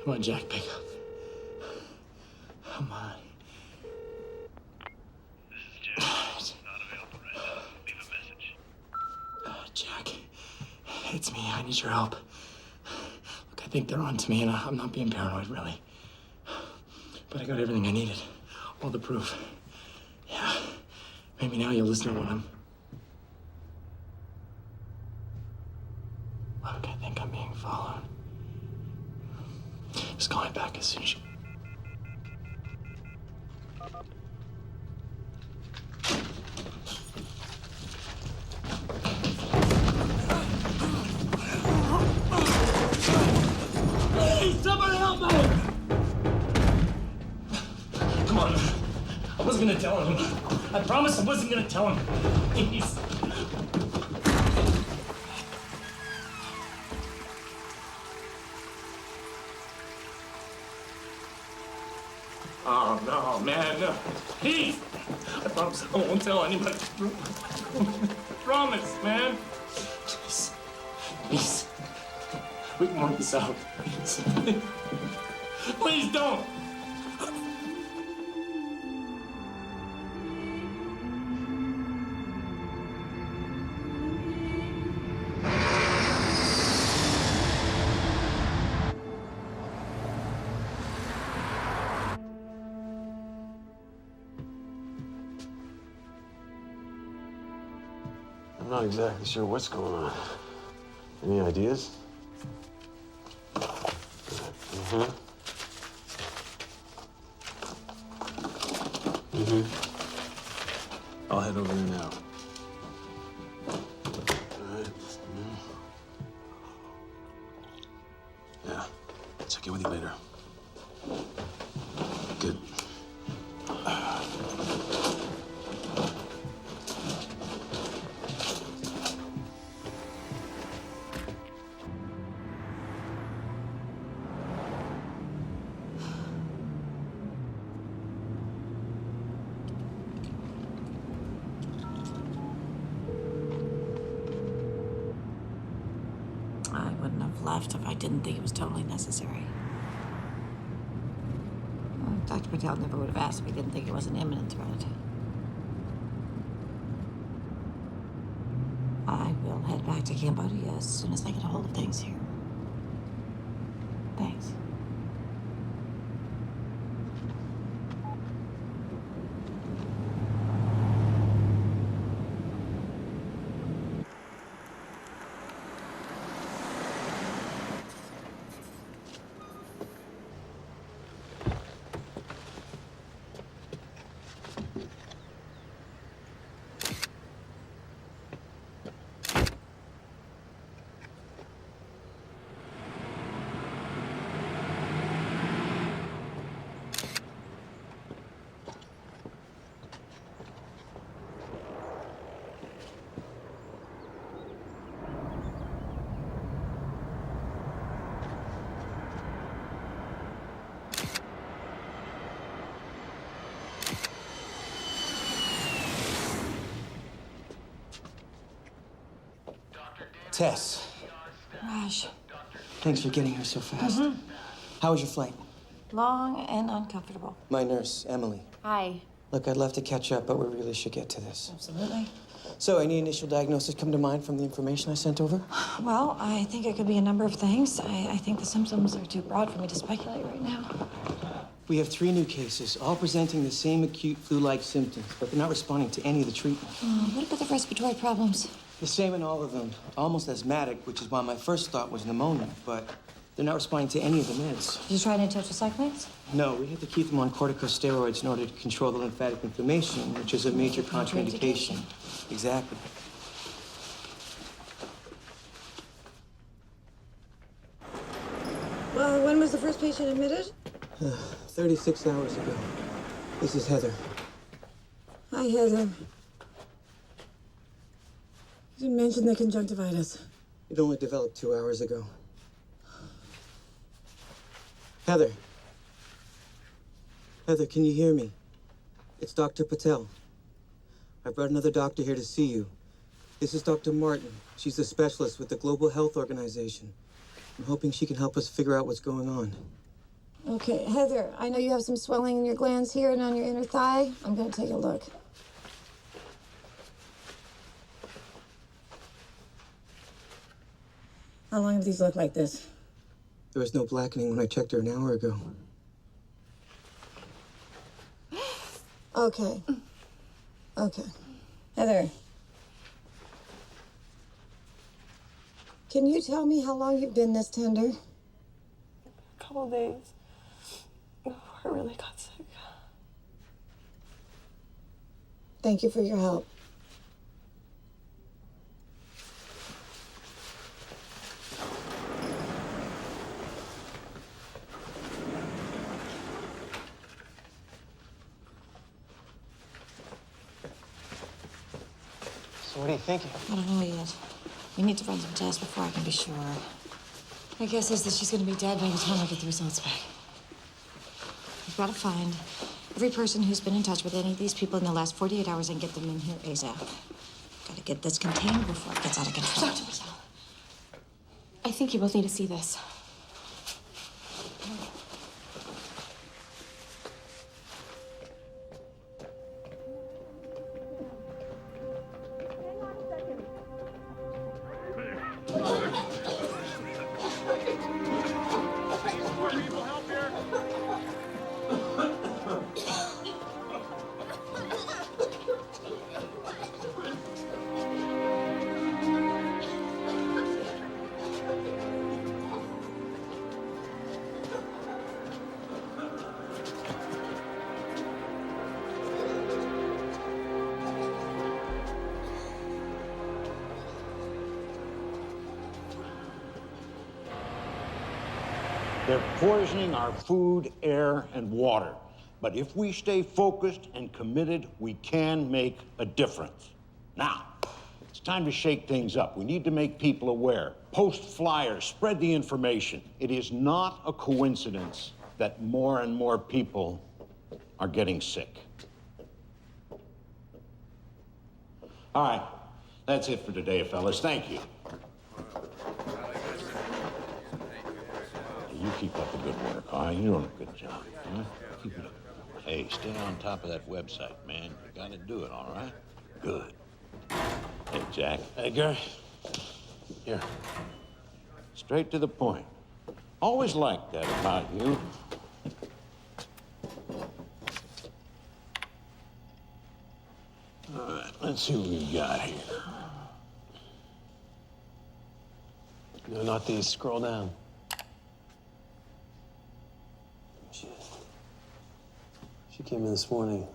Come on, Jack, pick up. Come on. This is Jack. Not available right now. Leave a message. Jack, it's me. I need your help. Look, I think they're on to me, and I'm not being paranoid, really. But I got everything I needed. All the proof. Yeah. Maybe now you'll listen to what I'm... Look, I think I'm being followed. Just call me back as soon as you... Please, somebody help me! Come on. I wasn't gonna tell him. I promised I wasn't gonna tell him. Please. Oh, no, man, no. Please! I promise I won't tell anybody. I promise, man. Please. Please. We can work this out. Please. Please don't! I'm not exactly sure what's going on. Any ideas? I'll head over there now. All right. Yeah. Check in with you later. Good. I wouldn't have left if I didn't think it was totally necessary. Dr. Patel never would have asked if he didn't think it was an imminent threat. I will head back to Cambodia as soon as I get a hold of things here. Thanks. Tess, Raj, thanks for getting here so fast. How was your flight? long and uncomfortable. My nurse, Emily. Hi. Look, I'd love to catch up, but we really should get to this. Absolutely. So, any initial diagnosis come to mind from the information I sent over? Well, I think it could be a number of things. I think the symptoms are too broad for me to speculate right now. We have 3 new cases, all presenting the same acute flu-like symptoms, but they're not responding to any of the treatment. What about the respiratory problems? The same in all of them, almost asthmatic, which is why my first thought was pneumonia, but they're not responding to any of the meds. Did you try any tetracyclines? No, we had to keep them on corticosteroids in order to control the lymphatic inflammation, which is a major contraindication. Exactly. Well, when was the first patient admitted? 36 hours ago. This is Heather. Hi, Heather. You didn't mention the conjunctivitis. It only developed 2 hours ago. Heather. Heather, can you hear me? It's Dr. Patel. I brought another doctor here to see you. This is Dr. Martin. She's a specialist with the Global Health Organization. I'm hoping she can help us figure out what's going on. Okay, Heather, I know you have some swelling in your glands here and on your inner thigh. I'm gonna take a look. How long have these looked like this? There was no blackening when I checked her an hour ago. Okay. Okay. Heather. Can you tell me how long you've been this tender? A couple of days before I really got sick. Thank you for your help. So what are you thinking? I don't know yet. We need to run some tests before I can be sure. My guess is that she's gonna be dead by the time I get the results back. We've got to find every person who's been in touch with any of these people in the last 48 hours and get them in here ASAP. Gotta get this contained before it gets out of control. Dr. Patel, I think you both need to see this. They're poisoning our food, air, and water. But if we stay focused and committed, we can make a difference. Now, it's time to shake things up. We need to make people aware. Post flyers, spread the information. It is not a coincidence that more and more people are getting sick. All right, that's it for today, fellas. Thank you. You keep up the good work, all right? You're doing a good job. Huh? Keep it up. Hey, stay on top of that website, man. You gotta do it, all right? Good. Hey, Jack. Hey, Gary. Here. Straight to the point. Always liked that about you. All right, let's see what we've got here. No, not these. Scroll down. She came in this morning.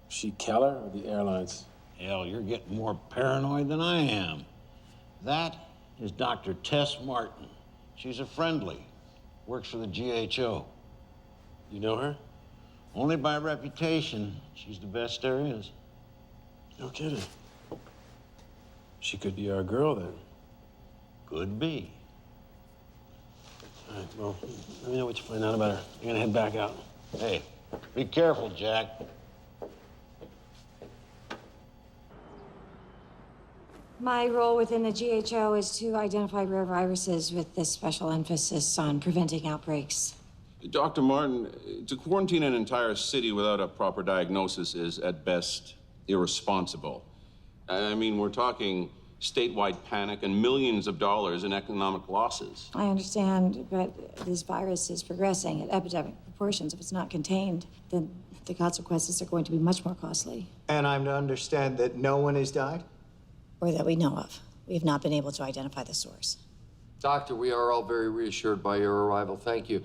She Keller or the airlines? Hell, you're getting more paranoid than I am. That is Dr. Tess Martin. She's a friendly. Works for the GHO. You know her? Only by reputation. She's the best there is. No kidding. She could be our girl then. Could be. All right, well, let me know what you find out about her. I'm gonna head back out. Hey, be careful, Jack. My role within the GHO is to identify rare viruses with this special emphasis on preventing outbreaks. Dr. Martin, to quarantine an entire city without a proper diagnosis is, at best, irresponsible. I mean, we're talking statewide panic and millions of dollars in economic losses. I understand, but this virus is progressing at epidemic proportions. If it's not contained, then the consequences are going to be much more costly. And I'm to understand that no one has died? Or that we know of. We have not been able to identify the source. Doctor, we are all very reassured by your arrival. Thank you.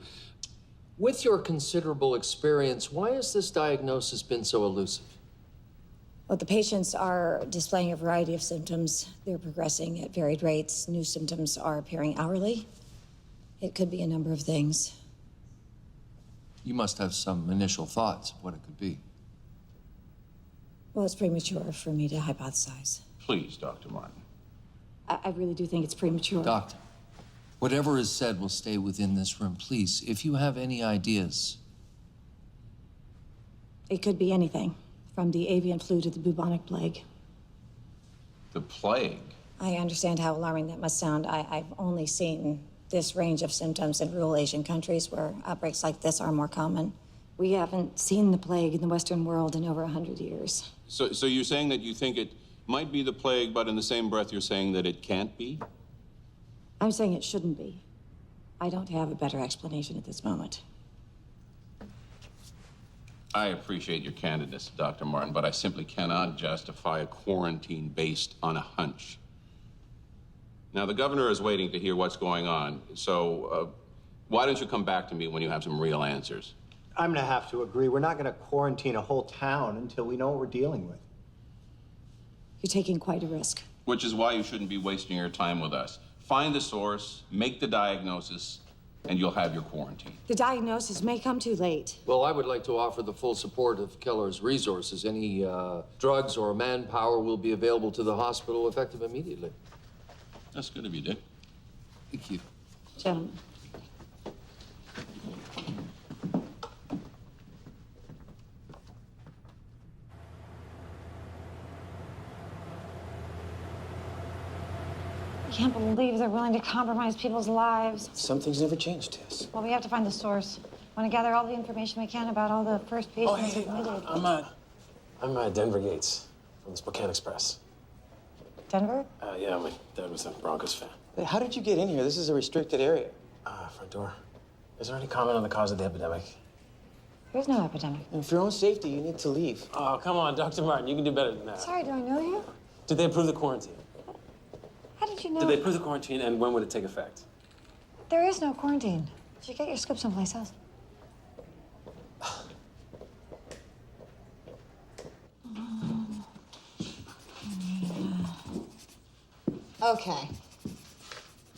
With your considerable experience, why has this diagnosis been so elusive? Well, the patients are displaying a variety of symptoms. They're progressing at varied rates. New symptoms are appearing hourly. It could be a number of things. You must have some initial thoughts of what it could be. Well, it's premature for me to hypothesize. Please, Dr. Martin. I really do think it's premature. Doctor, whatever is said will stay within this room. Please, if you have any ideas. It could be anything, from the avian flu to the bubonic plague. The plague? I understand how alarming that must sound. I've only seen this range of symptoms in rural Asian countries where outbreaks like this are more common. We haven't seen the plague in the Western world in over 100 years. So you're saying that you think it might be the plague, but in the same breath you're saying that it can't be? I'm saying it shouldn't be. I don't have a better explanation at this moment. I appreciate your candidness, Dr. Martin, but I simply cannot justify a quarantine based on a hunch. Now, the governor is waiting to hear what's going on, so why don't you come back to me when you have some real answers? I'm gonna have to agree. We're not gonna quarantine a whole town until we know what we're dealing with. You're taking quite a risk. Which is why you shouldn't be wasting your time with us. Find the source, make the diagnosis, and you'll have your quarantine. The diagnosis may come too late. Well, I would like to offer the full support of Keller's resources. Any drugs or manpower will be available to the hospital effective immediately. That's good of you, Dick. Thank you. Gentlemen. I can't believe they're willing to compromise people's lives. Some things never change, Tess. Well, we have to find the source. Want to gather all the information we can about all the first patients admitted. I'm Denver Gates from the Spokane Express. Denver? Yeah, my dad was a Broncos fan. Hey, how did you get in here? This is a restricted area. Front door. Is there any comment on the cause of the epidemic? There's no epidemic. And for your own safety, you need to leave. Oh, come on, Dr. Martin. You can do better than that. Sorry, do I know you? Did they approve the quarantine? How did you know? Did they approve the quarantine, and when would it take effect? There is no quarantine. Did you get your scoop someplace else? Okay.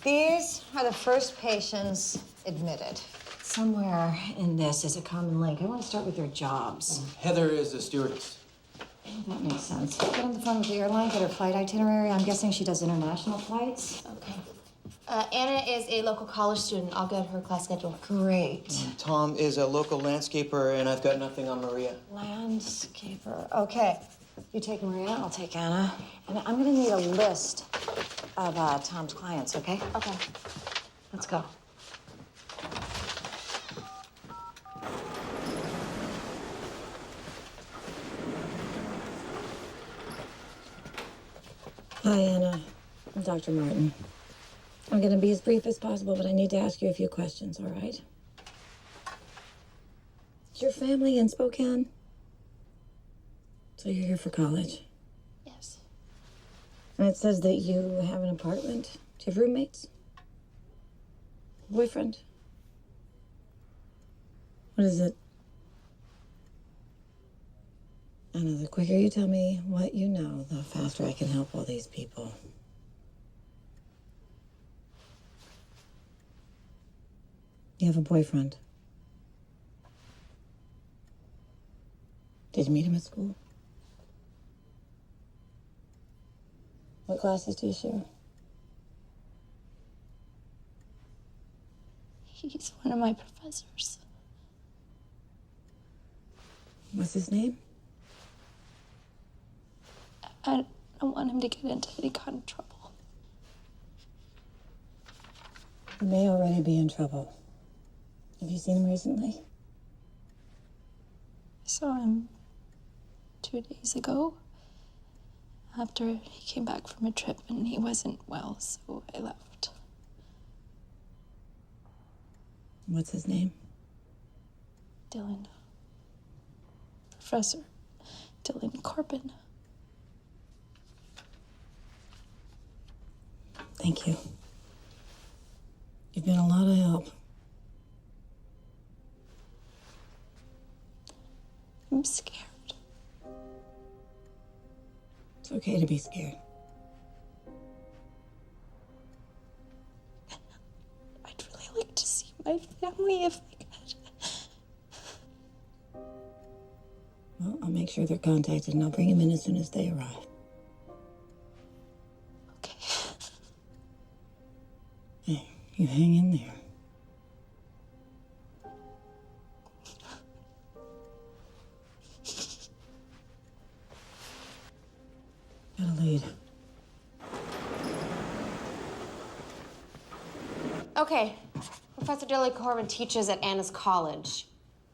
These are the first patients admitted. Somewhere in this is a common link. I want to start with their jobs. Heather is a stewardess. That makes sense. Get on the phone with the airline, get her flight itinerary. I'm guessing she does international flights. Okay. Anna is a local college student. I'll get her class schedule. Great. Tom is a local landscaper, and I've got nothing on Maria. Landscaper. Okay. You take Maria, I'll take Anna. And I'm gonna need a list of Tom's clients, okay? Okay. Let's go. Hi, Anna. I'm Dr. Martin. I'm gonna be as brief as possible, but I need to ask you a few questions, all right? Is your family in Spokane? So you're here for college? Yes. And it says that you have an apartment. Do you have roommates? Boyfriend? What is it? Anna, the quicker you tell me what you know, the faster I can help all these people. You have a boyfriend. Did you meet him at school? What classes do you share? He's one of my professors. What's his name? I don't want him to get into any kind of trouble. He may already be in trouble. Have you seen him recently? I saw him 2 days ago after he came back from a trip and he wasn't well, so I left. What's his name? Dylan. Professor Dylan Corbin. Thank you. You've been a lot of help. I'm scared. It's okay to be scared. I'd really like to see my family if I could. Well, I'll make sure they're contacted and I'll bring him in as soon as they arrive. Okay. Hey, you hang in there. Got a lead. Okay, Professor Dilly Corbin teaches at Anna's college.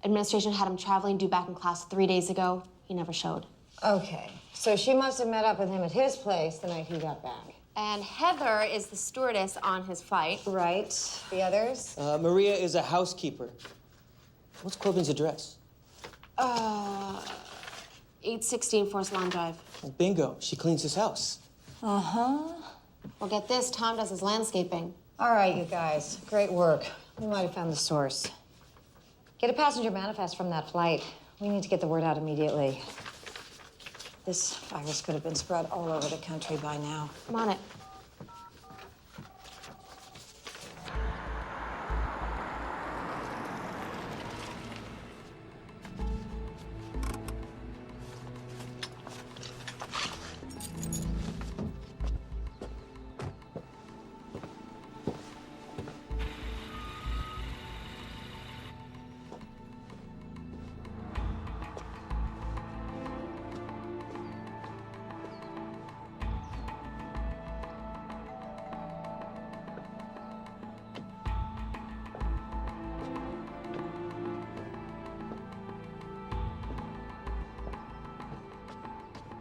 Administration had him traveling due back in class 3 days ago. He never showed. Okay, so she must have met up with him at his place the night he got back. And Heather is the stewardess on his flight. Right. The others? Maria is a housekeeper. What's Corbin's address? 816 Forest Lawn Drive. Oh, bingo. She cleans his house. Uh-huh. Well, get this, Tom does his landscaping. All right, you guys. Great work. We might have found the source. Get a passenger manifest from that flight. We need to get the word out immediately. This virus could have been spread all over the country by now. I'm on it.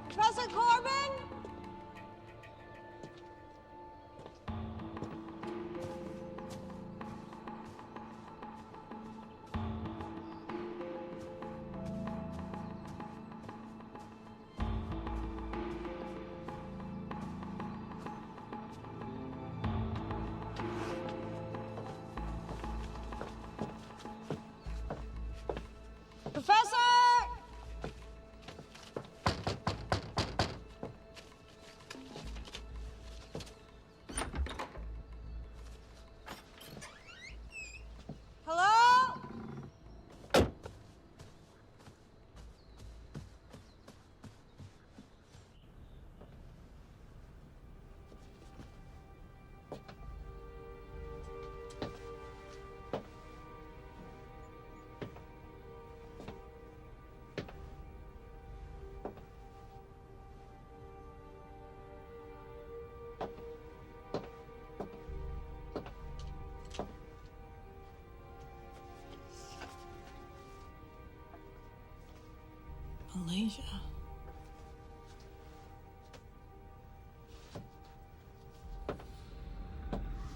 Professor Corbin? Professor! Hello? Malaysia.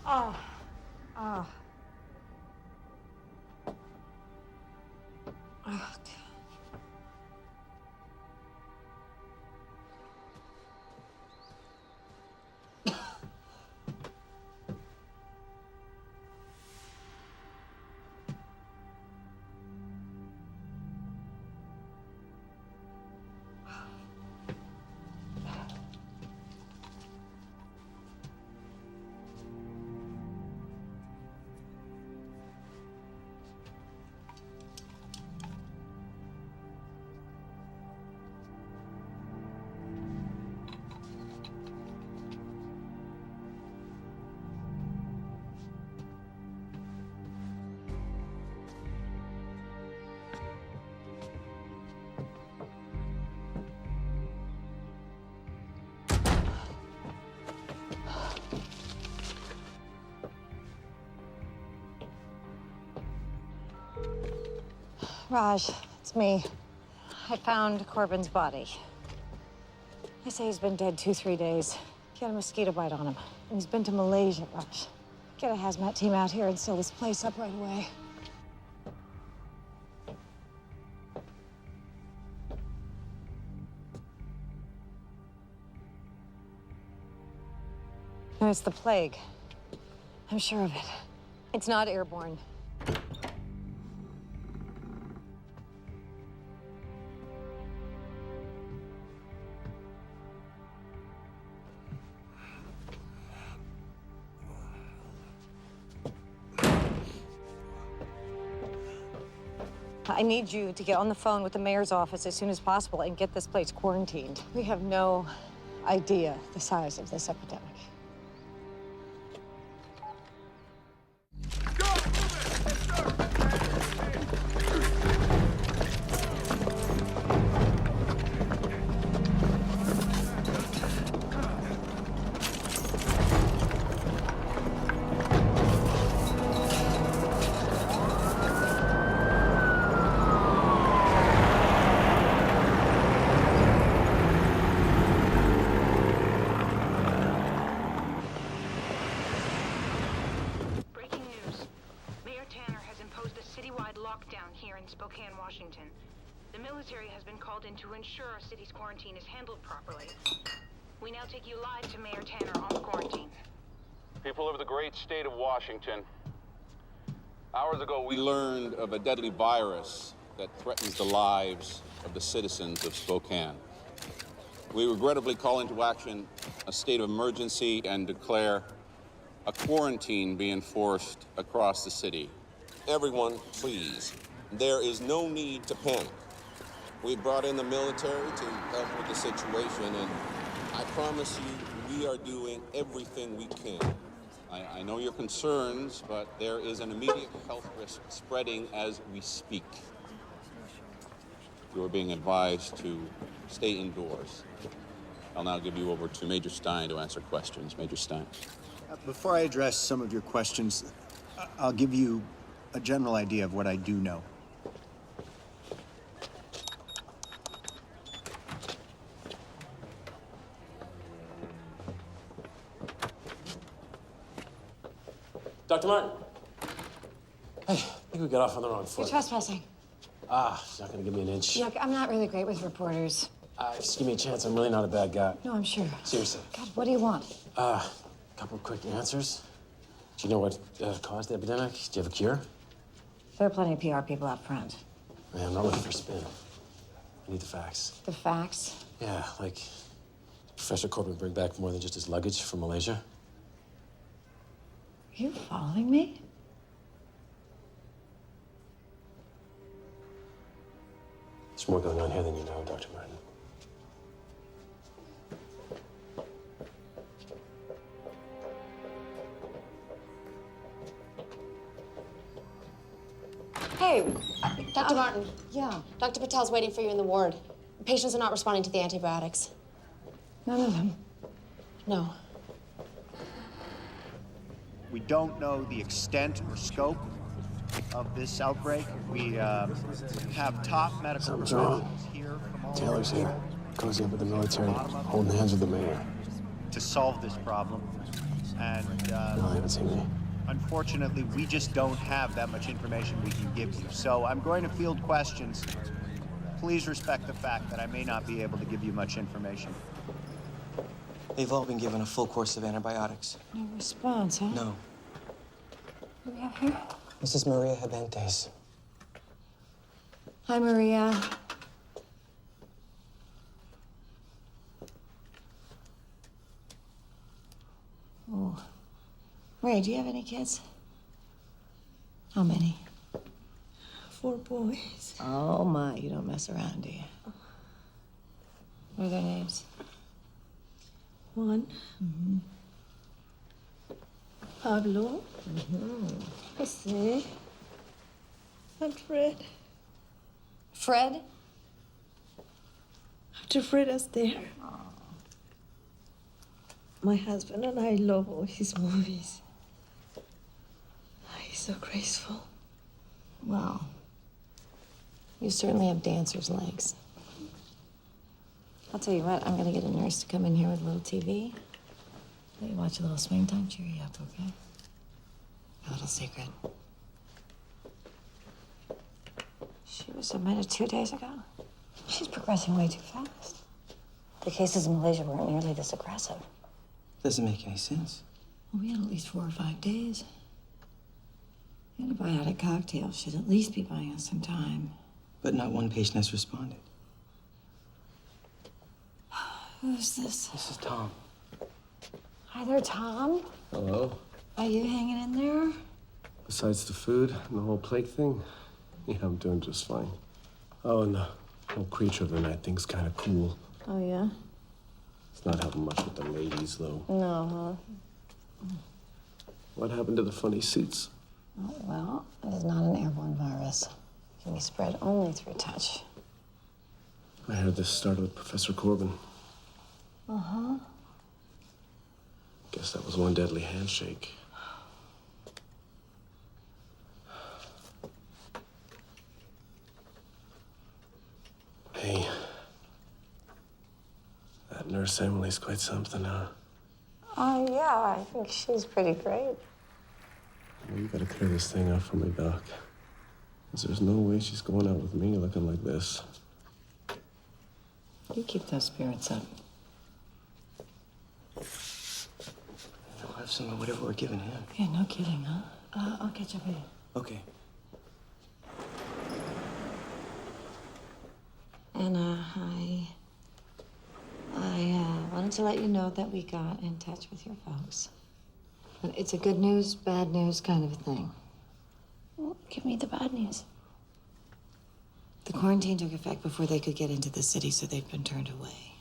Oh. Oh. Oh, God. Raj, it's me. I found Corbin's body. They say he's been dead 2-3 days. He had a mosquito bite on him. And he's been to Malaysia, Raj. Get a hazmat team out here and seal this place up right away. No, it's the plague. I'm sure of it. It's not airborne. I need you to get on the phone with the mayor's office as soon as possible and get this place quarantined. We have no idea the size of this epidemic. here in Spokane, Washington. The military has been called in to ensure our city's quarantine is handled properly. We now take you live to Mayor Tanner on the quarantine. People of the great state of Washington, hours ago we learned of a deadly virus that threatens the lives of the citizens of Spokane. We regrettably call into action a state of emergency and declare a quarantine be enforced across the city. Everyone, please. There is no need to panic. We brought in the military to help with the situation, and I promise you, we are doing everything we can. I know your concerns, but there is an immediate health risk spreading as we speak. You are being advised to stay indoors. I'll now give you over to Major Stein to answer questions. Major Stein. Before I address some of your questions, I'll give you a general idea of what I do know. Dr. Martin. Hey, I think we got off on the wrong foot. You're trespassing. She's not gonna give me an inch. Look, I'm not really great with reporters. Just give me a chance. I'm really not a bad guy. No, I'm sure. Seriously. God, what do you want? Couple of quick answers. Do you know what caused the epidemic? Do you have a cure? There are plenty of PR people out front. Man, I'm not looking for spin. I need the facts. The facts? Yeah, like, did Professor Corbin bring back more than just his luggage from Malaysia? Are you following me? There's more going on here than you know, Dr. Martin. Hey, Dr. Martin. Yeah. Dr. Patel's waiting for you in the ward. Patients are not responding to the antibiotics. None of them. No. We don't know the extent or scope of this outbreak. We have top medical Something's wrong. professionals here from all Taylor's over here. Cozy up with the military, holding hands with the mayor. to solve this problem. And No, they haven't seen me. unfortunately, we just don't have that much information we can give you. So I'm going to field questions. Please respect the fact that I may not be able to give you much information. They've all been given a full course of antibiotics. No response, huh? No. What do we have here? Mrs. Maria Habentes. Hi, Maria. Oh. Ray, do you have any kids? How many? 4 boys. Oh, my. You don't mess around, do you? What are their names? Juan. Mm-hmm. Pablo. Mm-hmm. Jose. And Fred. Fred? After Fred is there. My husband and I love all his movies. He's so graceful. Well, you certainly have dancer's legs. I'll tell you what, I'm gonna get a nurse to come in here with a little TV. Let you watch a little swing time, cheer you up, okay? A little secret. She was admitted 2 days ago. She's progressing way too fast. The cases in Malaysia weren't nearly this aggressive. Doesn't make any sense. Well, we had at least 4 or 5 days. Antibiotic cocktail should at least be buying us some time. But not one patient has responded. Who's this? This is Tom. Hi there, Tom. Hello. Are you hanging in there? Besides the food and the whole plague thing, yeah, I'm doing just fine. Oh, and the whole creature of the night thing's kind of cool. Oh, yeah? It's not helping much with the ladies, though. No, huh? What happened to the funny suits? Oh, well, it is not an airborne virus. It can be spread only through touch. I heard this started with Professor Corbin. Uh-huh. Guess that was one deadly handshake. Hey, that nurse Emily's quite something, huh? Yeah, I think she's pretty great. Well, you gotta clear this thing up for me, Doc. Because there's no way she's going out with me looking like this. You keep those spirits up. We'll have some of whatever we're giving him. Yeah, no kidding, huh? I'll catch up with you. Okay. Anna, I wanted to let you know that we got in touch with your folks. But it's a good news, bad news kind of a thing. Well, give me the bad news. The quarantine took effect before they could get into the city, so they've been turned away.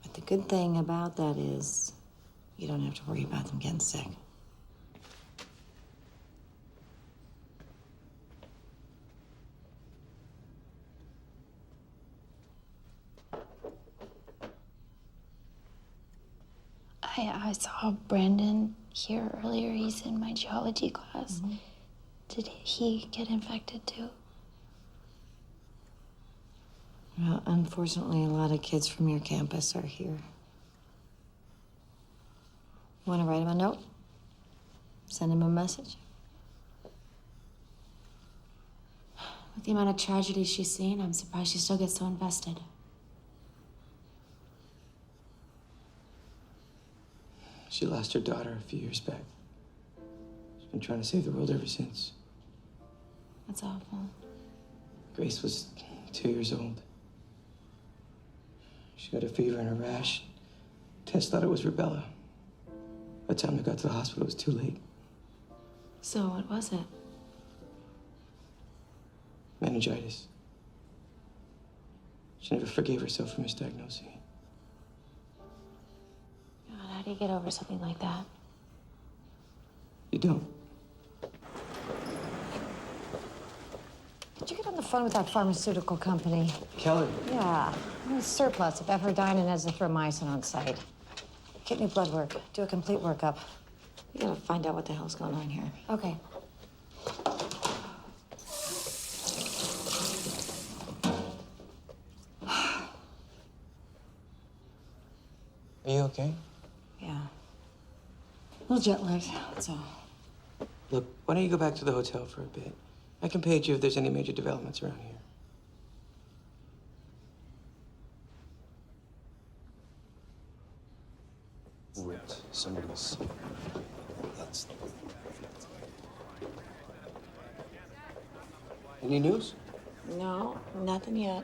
But the good thing about that is you don't have to worry about them getting sick. I saw Brandon here earlier. He's in my geology class. Mm-hmm. Did he get infected too? Well, unfortunately, a lot of kids from your campus are here. Want to write him a note? Send him a message? With the amount of tragedy she's seen, I'm surprised she still gets so invested. She lost her daughter a few years back. She's been trying to save the world ever since. That's awful. Grace was 2 years old. She got a fever and a rash. Tess thought it was rubella. By the time they got to the hospital, it was too late. So what was it? Meningitis. She never forgave herself for misdiagnosing. God, how do you get over something like that? You don't. Did you get on the phone with that pharmaceutical company? Kelly. Yeah. I'm surplus of ephedrine and azithromycin on site. Get new blood work. Do a complete workup. We gotta find out what the hell's going on here. Okay. Are you okay? Yeah. A little jet lagged, that's all. Look, why don't you go back to the hotel for a bit? I can page you if there's any major developments around here. Wait, somebody's... That's... Any news? No, nothing yet.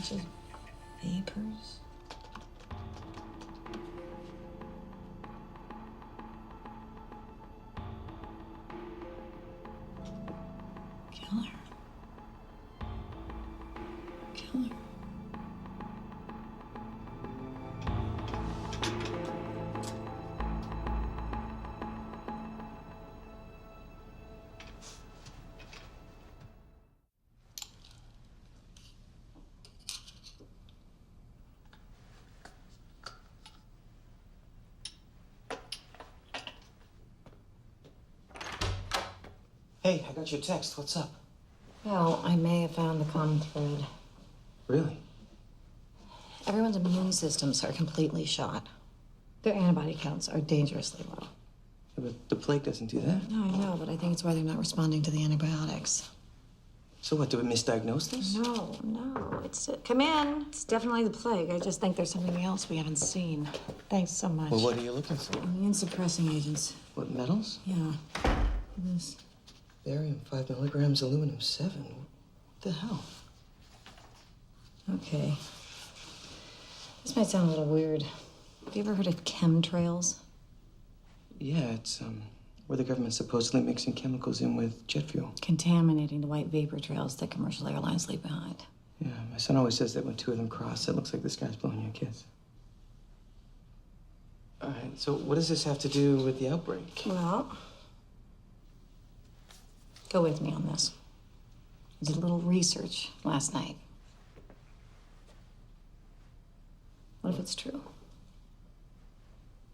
Just vapors. Killer. Killer. Hey, I got your text. What's up? Well, I may have found the common thread. Really? Everyone's immune systems are completely shot. Their antibody counts are dangerously low. Yeah, but the plague doesn't do that. No, I know, but I think it's why they're not responding to the antibiotics. So what, do we misdiagnose this? No, come in. It's definitely the plague. I just think there's something else we haven't seen. Thanks so much. Well, what are you looking for? Immune suppressing agents. What, metals? Yeah. This. Barium 5 milligrams, aluminum 7. What the hell? Okay. This might sound a little weird. Have you ever heard of chemtrails? Yeah, it's where the government's supposedly mixing chemicals in with jet fuel. Contaminating the white vapor trails that commercial airlines leave behind. Yeah, my son always says that when two of them cross, it looks like the sky's blowing you a kiss. All right, so what does this have to do with the outbreak? Well, go with me on this. I did a little research last night. What if it's true?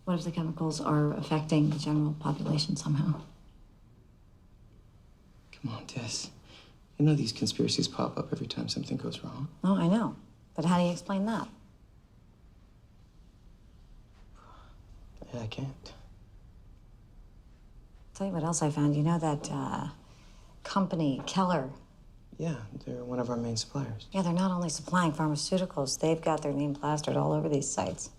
What if the chemicals are affecting the general population somehow? Come on, Tess. You know these conspiracies pop up every time something goes wrong. Oh, I know. But how do you explain that? Yeah, I can't. Tell you what else I found. You know that company, Keller? Yeah, they're one of our main suppliers. Yeah, they're not only supplying pharmaceuticals, they've got their name plastered all over these sites.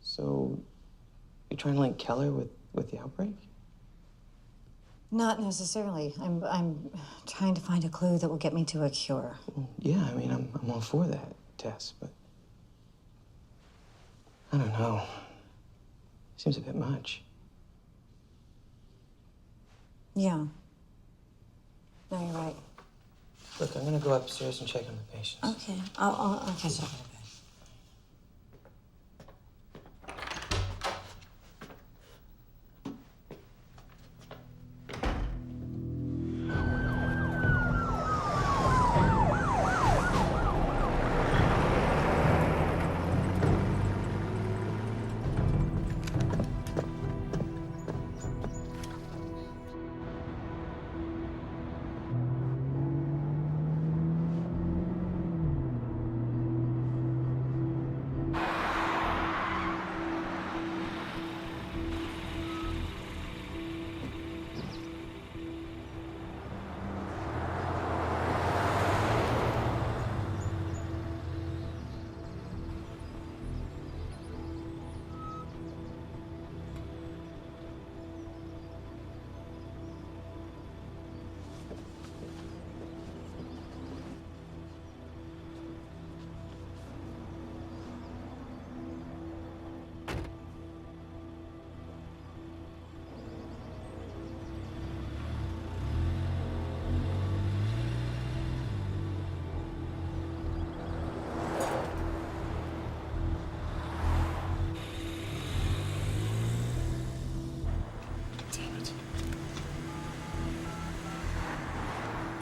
So, you're trying to link Keller with the outbreak? Not necessarily. I'm trying to find a clue that will get me to a cure. Well, yeah, I mean, I'm all for that, Tess, but I don't know. Seems a bit much. Yeah. No, you're right. Look, I'm gonna go upstairs and check on the patients. Okay. I'll catch up in a bit.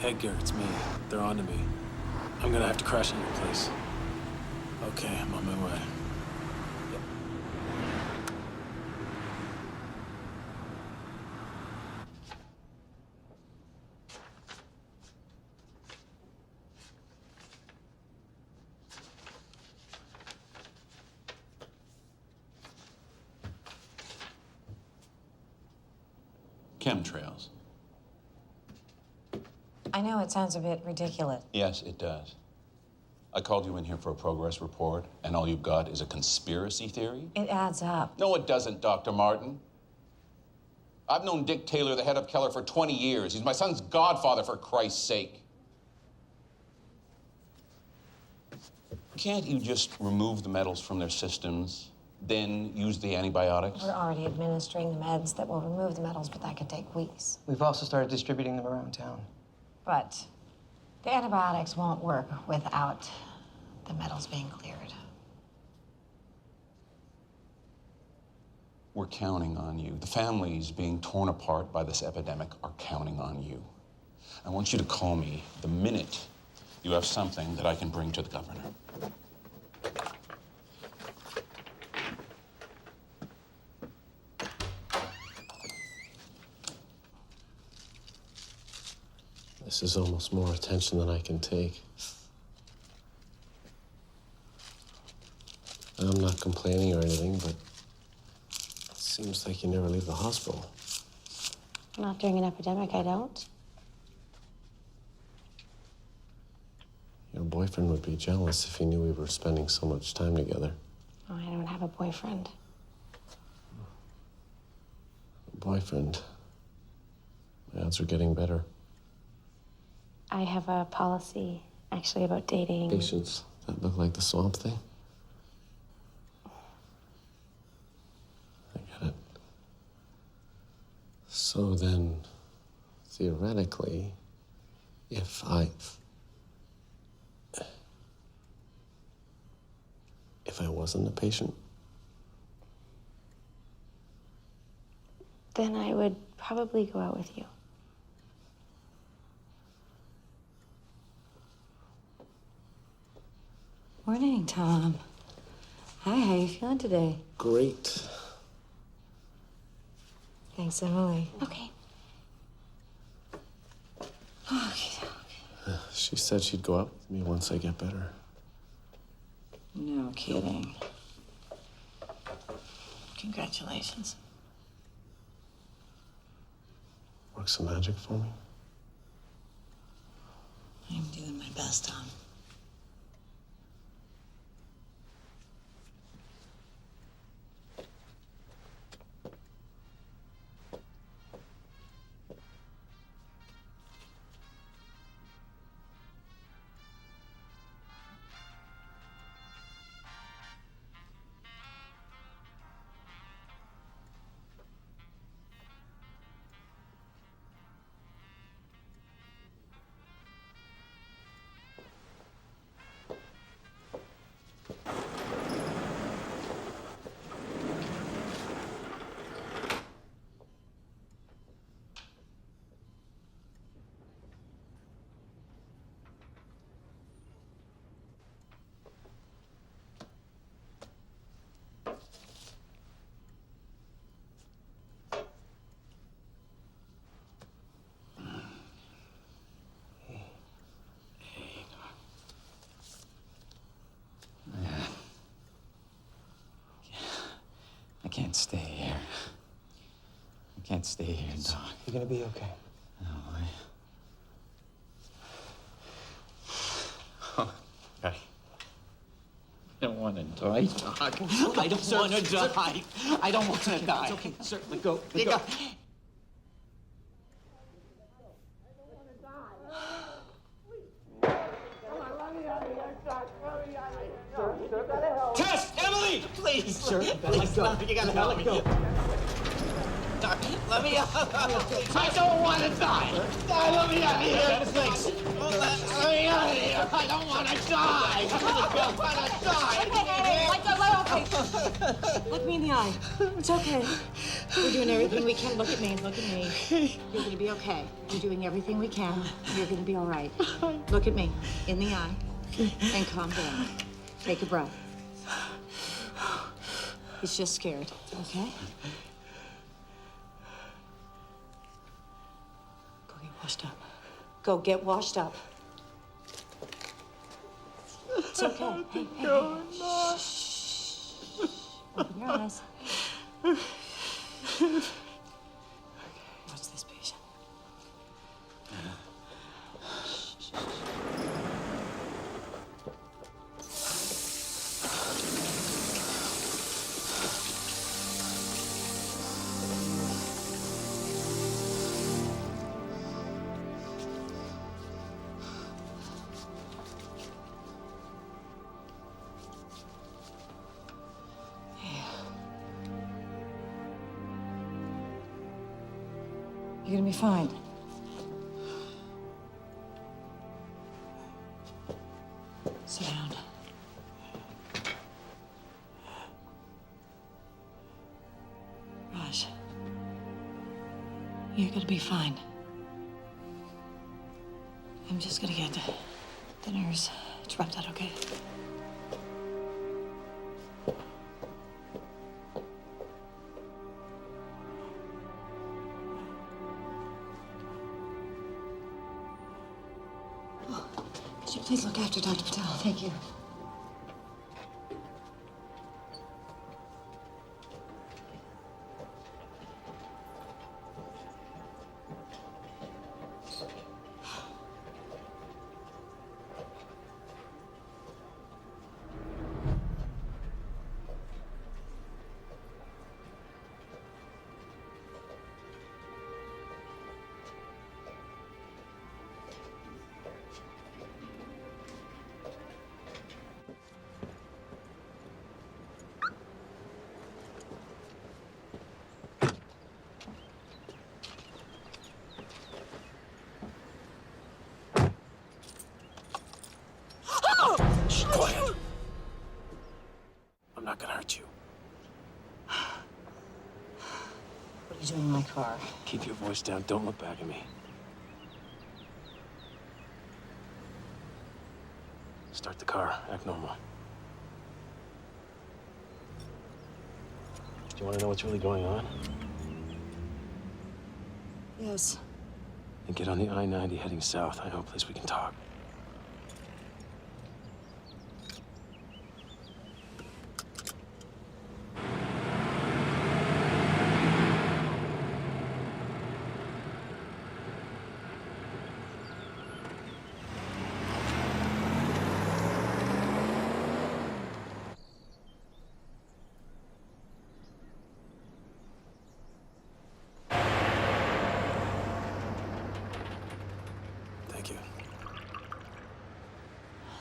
Edgar, it's me. They're on to me. I'm gonna have to crash in your place. Okay, I'm on my way. Chemtrails. I know it sounds a bit ridiculous. Yes, it does. I called you in here for a progress report, and all you've got is a conspiracy theory? It adds up. No, it doesn't, Dr. Martin. I've known Dick Taylor, the head of Keller, for 20 years. He's my son's godfather, for Christ's sake. Can't you just remove the metals from their systems, then use the antibiotics? We're already administering the meds that will remove the metals, but that could take weeks. We've also started distributing them around town. But the antibiotics won't work without the metals being cleared. We're counting on you. The families being torn apart by this epidemic are counting on you. I want you to call me the minute you have something that I can bring to the governor. This is almost more attention than I can take. I'm not complaining or anything, but it seems like you never leave the hospital. Not during an epidemic, I don't. Your boyfriend would be jealous if he knew we were spending so much time together. Oh, I don't have a boyfriend. Boyfriend. My odds are getting better. I have a policy, actually, about dating. Patients that look like the swamp thing. I get it. So then, theoretically, if I wasn't a patient, then I would probably go out with you. Morning, Tom. Hi, how you feeling today? great. Thanks, Emily. Okay. Okay. She said she'd go out with me once I get better. No kidding. Congratulations. Work some magic for me. I'm doing my best, Tom. I can't stay here. I can't stay here, Doc. You're gonna be okay. No, I don't want to die, Doc. I don't want to die. I don't want to die. It's okay. Certainly go. Go. Tess! Emily! Please, sir. Please, go. You gotta help me. Doc, let me out. I don't want to die! Let me out of here! Thanks. Let me out of here! I don't want to die! I don't want to die! Hey, look me in the eye. It's okay. We're doing everything we can. Look at me. Look at me. You're gonna be okay. We're doing everything we can. You're gonna be all right. Look at me in the eye and calm down. Take a breath. He's just scared, okay? Go get washed up. Go get washed up. It's okay. Hey, shh. Open your eyes. Watch this patient. You're gonna be fine. Sit down. Raj, you're gonna be fine. I'm just gonna get the nurse. Drop that, okay? Could you please look after Dr. Patel? Thank you. Shh, quiet. I'm not gonna hurt you. What are you doing in my car? Keep your voice down. Don't look back at me. Start the car. Act normal. Do you want to know what's really going on? Yes. Then get on the I-90 heading south. I know a place we can talk.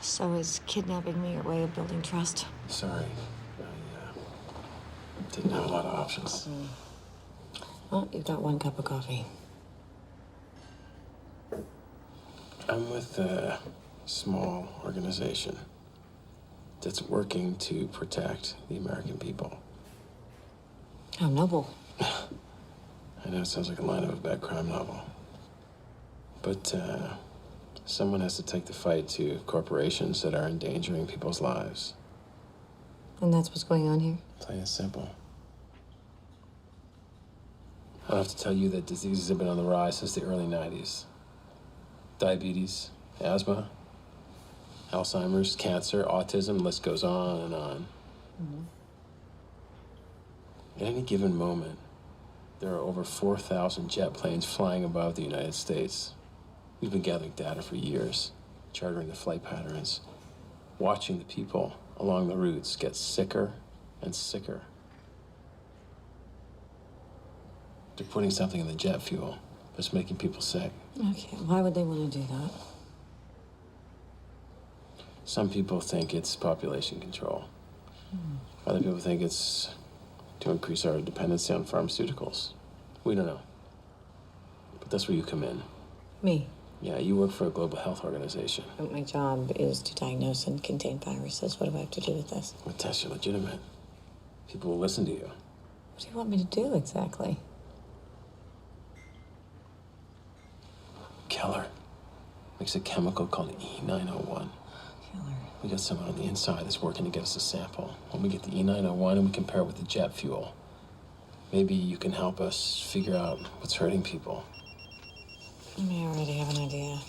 So is kidnapping me your way of building trust? Sorry. I didn't have a lot of options. Well, you've got one cup of coffee. I'm with a small organization that's working to protect the American people. How noble. I know it sounds like a line of a bad crime novel. But someone has to take the fight to corporations that are endangering people's lives. And that's what's going on here? Plain and simple. I don't have to tell you that diseases have been on the rise since the early 90s. Diabetes, asthma, Alzheimer's, cancer, autism, the list goes on and on. At any given moment, there are over 4,000 jet planes flying above the United States. We've been gathering data for years, charting the flight patterns, watching the people along the routes get sicker and sicker. They're putting something in the jet fuel that's making people sick. Okay, why would they want to do that? Some people think it's population control. Other people think it's to increase our dependency on pharmaceuticals. We don't know. But that's where you come in. Me? Yeah, you work for a global health organization. But my job is to diagnose and contain viruses. What do I have to do with this? Well, Tess, you're legitimate. People will listen to you. What do you want me to do exactly? Keller makes a chemical called E901. Keller. We got someone on the inside that's working to get us a sample. When we get the E901 and we compare it with the jet fuel, maybe you can help us figure out what's hurting people. I may already have an idea.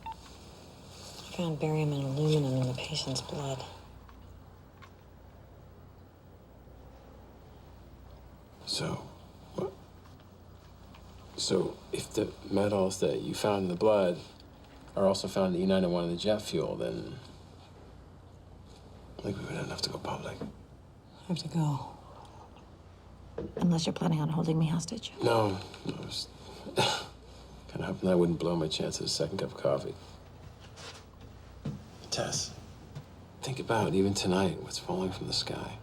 I found barium and aluminum in the patient's blood. So if the metals that you found in the blood are also found in the E901 in the jet fuel, then I think we would have to go public. I have to go. Unless you're planning on holding me hostage. No, I was kind of hoping I wouldn't blow my chance at a second cup of coffee. Tess, think about, even tonight, what's falling from the sky.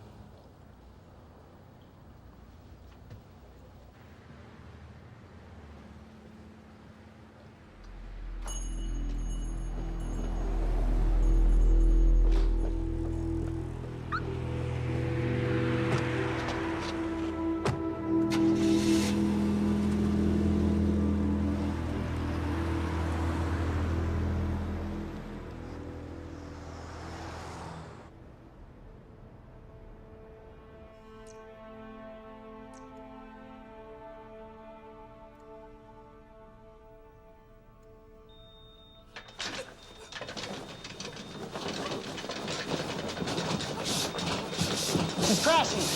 He's crashing.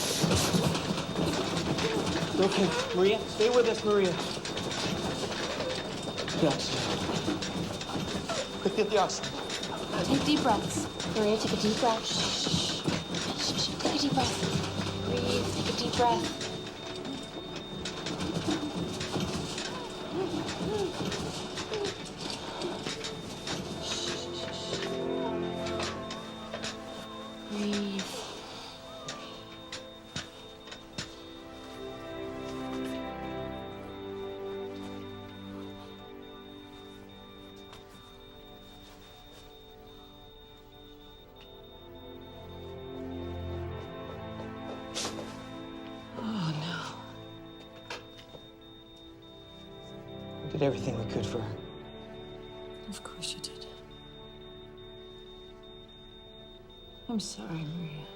Okay, Maria, stay with us, Maria. The oxygen. Quick, get the oxygen. Take deep breaths. Maria, take a deep breath. Shh. Shh. Take a deep breath. Breathe. Take a deep breath. Breathe. Oh, no. We did everything we could for her. Of course you did. I'm sorry, Maria.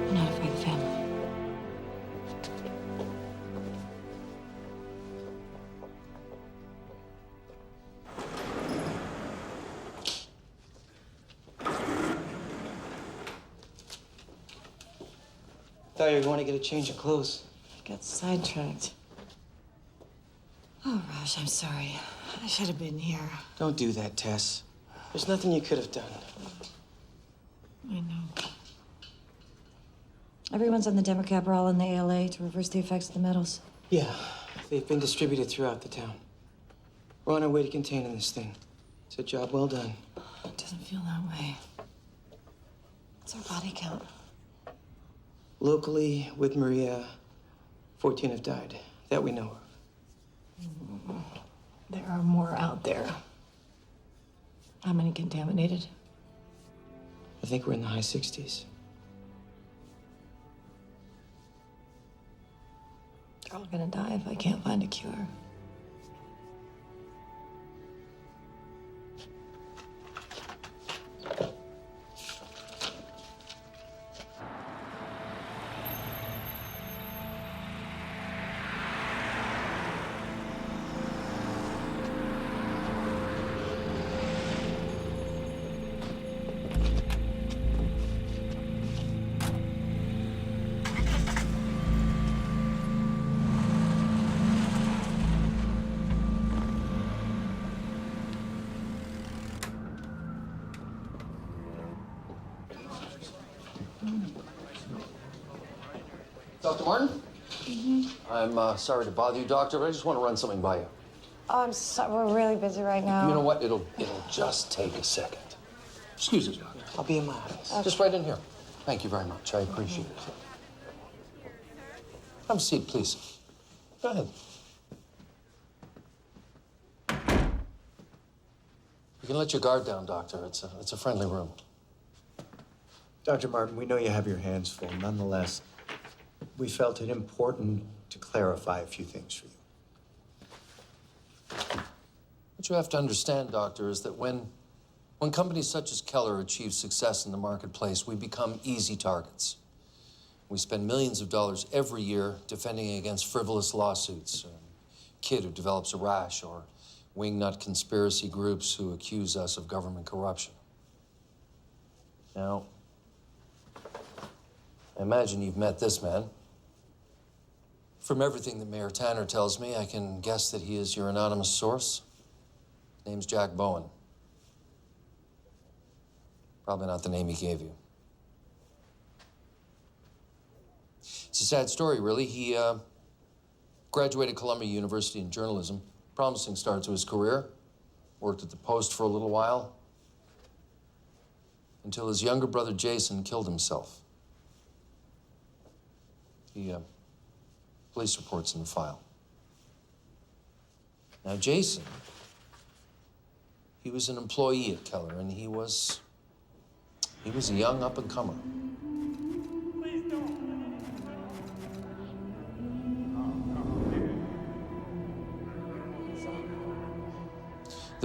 Notify the family. Thought you were going to get a change of clothes. Got sidetracked. Oh, Raj, I'm sorry. I should have been here. Don't do that, Tess. There's nothing you could have done. I know. Everyone's on the demo cab. We're all in the ALA to reverse the effects of the metals. Yeah, they've been distributed throughout the town. We're on our way to containing this thing. It's a job well done. It doesn't feel that way. What's our body count? Locally, with Maria, 14 have died, that we know of. There are more out there. How many contaminated? I think we're in the high 60s. They're all gonna die if I can't find a cure. Dr. Martin? I'm sorry to bother you, Doctor, but I just want to run something by you. Oh, I'm sorry. We're really busy right now. You know what? It'll just take a second. Excuse me, Doctor. I'll be in my office. Just right in here. Thank you very much. I appreciate it. Have a seat, please. Go ahead. You can let your guard down, Doctor. It's a friendly room. Dr. Martin, we know you have your hands full. Nonetheless, we felt it important to clarify a few things for you. What you have to understand, Doctor, is that when companies such as Keller achieve success in the marketplace, we become easy targets. We spend millions of dollars every year defending against frivolous lawsuits. A kid who develops a rash, or wingnut conspiracy groups who accuse us of government corruption. Now, I imagine you've met this man. From everything that Mayor Tanner tells me, I can guess that he is your anonymous source. His name's Jack Bowen. Probably not the name he gave you. It's a sad story, really. He graduated Columbia University in journalism. Promising start to his career. Worked at the Post for a little while. Until his younger brother Jason killed himself. Police reports in the file. Now, Jason, he was an employee at Keller, and he was a young up-and-comer.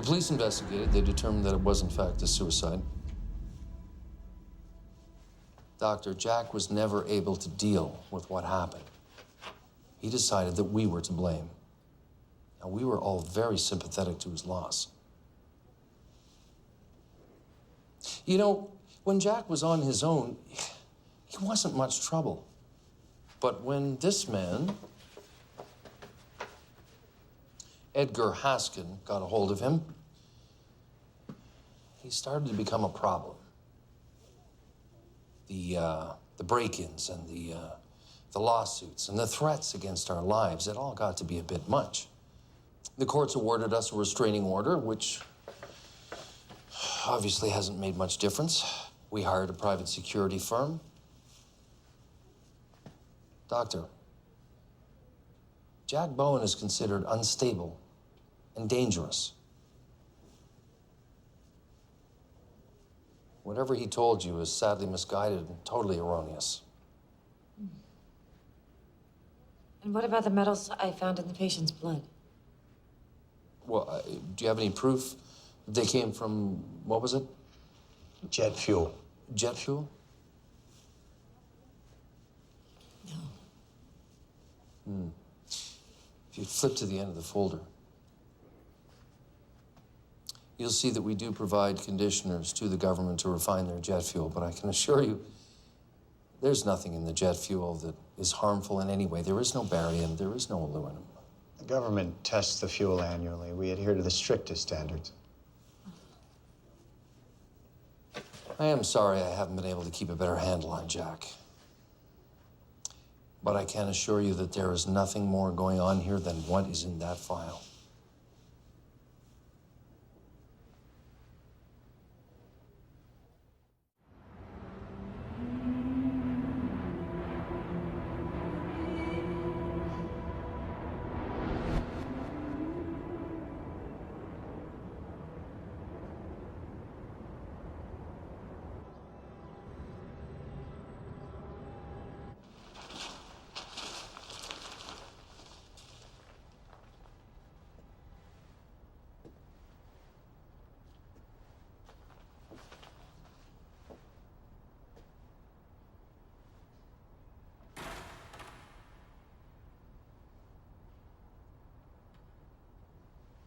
The police investigated. They determined that it was, in fact, a suicide. Doctor, Jack was never able to deal with what happened. He decided that we were to blame. Now, we were all very sympathetic to his loss. You know, when Jack was on his own, he wasn't much trouble. But when this man, Edgar Haskin, got a hold of him, he started to become a problem. The break-ins and the lawsuits and the threats against our lives, it all got to be a bit much. The courts awarded us a restraining order, which obviously hasn't made much difference. We hired a private security firm. Doctor, Jack Bowen is considered unstable and dangerous. Whatever he told you is sadly misguided and totally erroneous. And what about the metals I found in the patient's blood? Well, do you have any proof that they came from, what was it? Jet fuel. Jet fuel? No. If you flip to the end of the folder, you'll see that we do provide conditioners to the government to refine their jet fuel, but I can assure you, there's nothing in the jet fuel that is harmful in any way. There is no barium, there is no aluminum. The government tests the fuel annually. We adhere to the strictest standards. I am sorry I haven't been able to keep a better handle on Jack. But I can assure you that there is nothing more going on here than what is in that file.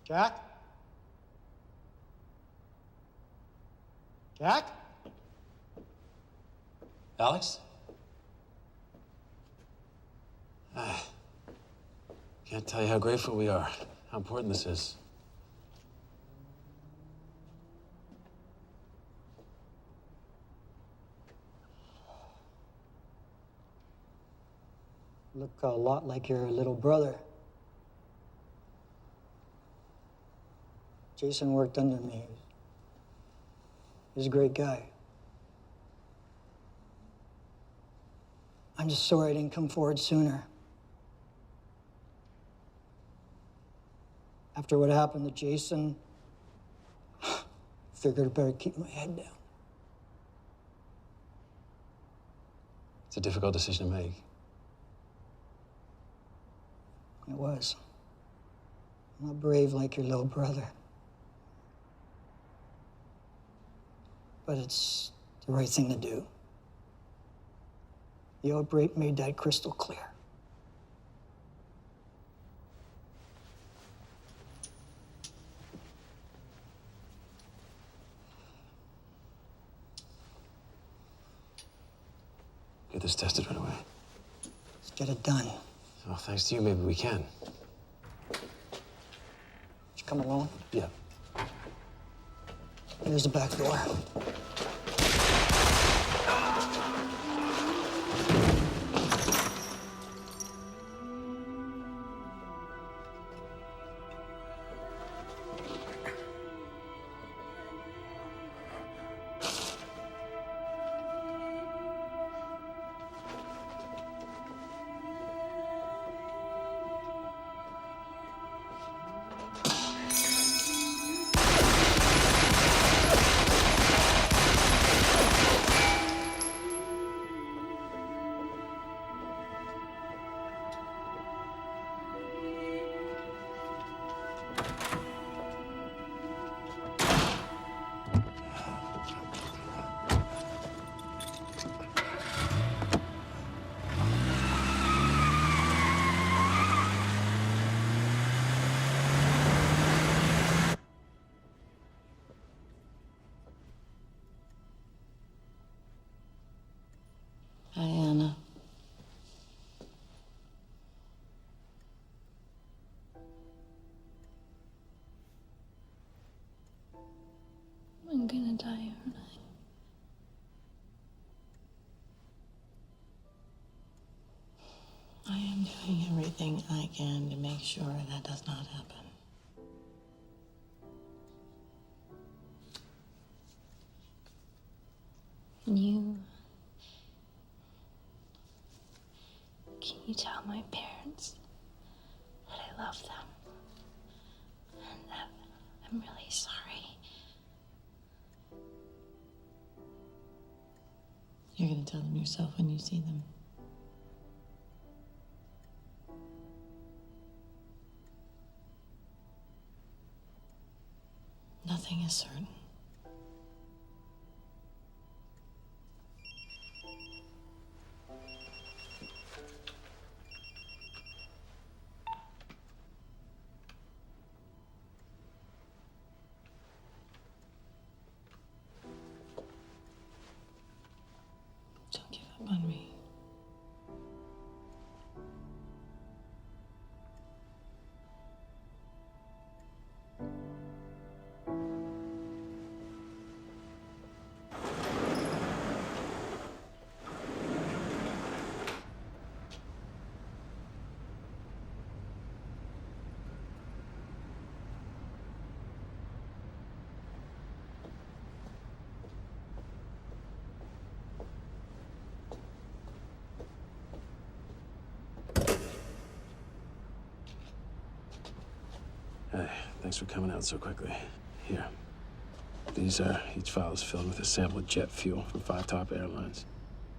Jack? Jack? Alex? Can't tell you how grateful we are, how important this is. Look a lot like your little brother. Jason worked under me. He's a great guy. I'm just sorry I didn't come forward sooner. After what happened to Jason, I figured I better keep my head down. It's a difficult decision to make. It was. I'm not brave like your little brother. But it's the right thing to do. The outbreak made that crystal clear. Get this tested right away. Let's get it done. Well, thanks to you, maybe we can. Did you come alone? Yeah. There's the back door. doing everything I can to make sure that does not happen. Can you tell my parents that I love them? And that I'm really sorry. You're gonna tell them yourself when you see them. Nothing is certain. Don't give up on me. Hey, thanks for coming out so quickly. Here. Each file is filled with a sample of jet fuel from 5 top airlines.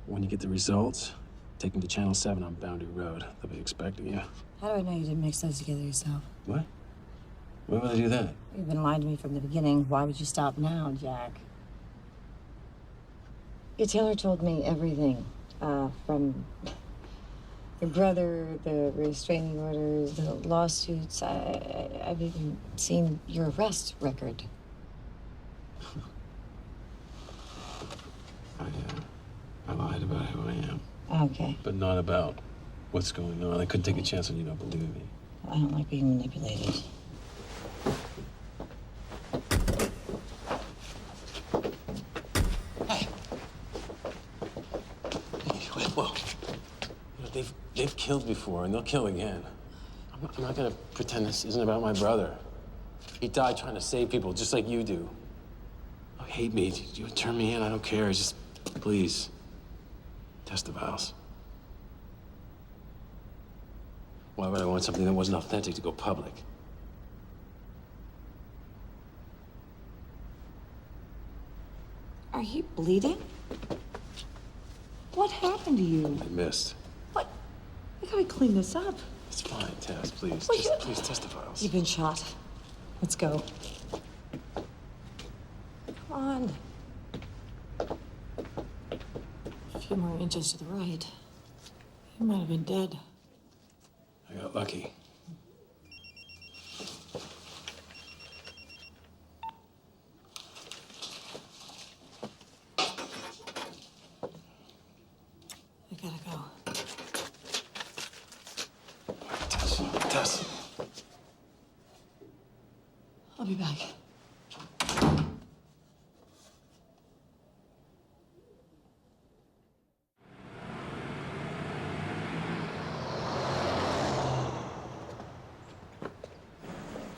When you get the results, take them to Channel 7 on Boundary Road. They'll be expecting you. How do I know you didn't mix those together yourself? What? Why would I do that? You've been lying to me from the beginning. Why would you stop now, Jack? Your tailor told me everything, from your brother, the restraining orders, the lawsuits. I've even seen your arrest record. I lied about who I am. Okay. But not about what's going on. I couldn't take a chance on you not believing me. I don't like being manipulated. Whoa. They've killed before, and they'll kill again. I'm not gonna pretend this isn't about my brother. He died trying to save people, just like you do. Oh, hate me. You turn me in, I don't care. Just, please, test the vials. Why would I want something that wasn't authentic to go public? Are you bleeding? What happened to you? I missed. What? I gotta clean this up. It's fine, Tess, please. Well, Just, please test the vials. You've been shot. Let's go. Come on. A few more inches to the right. You might have been dead. I got lucky. I gotta go. Tess. I'll be back.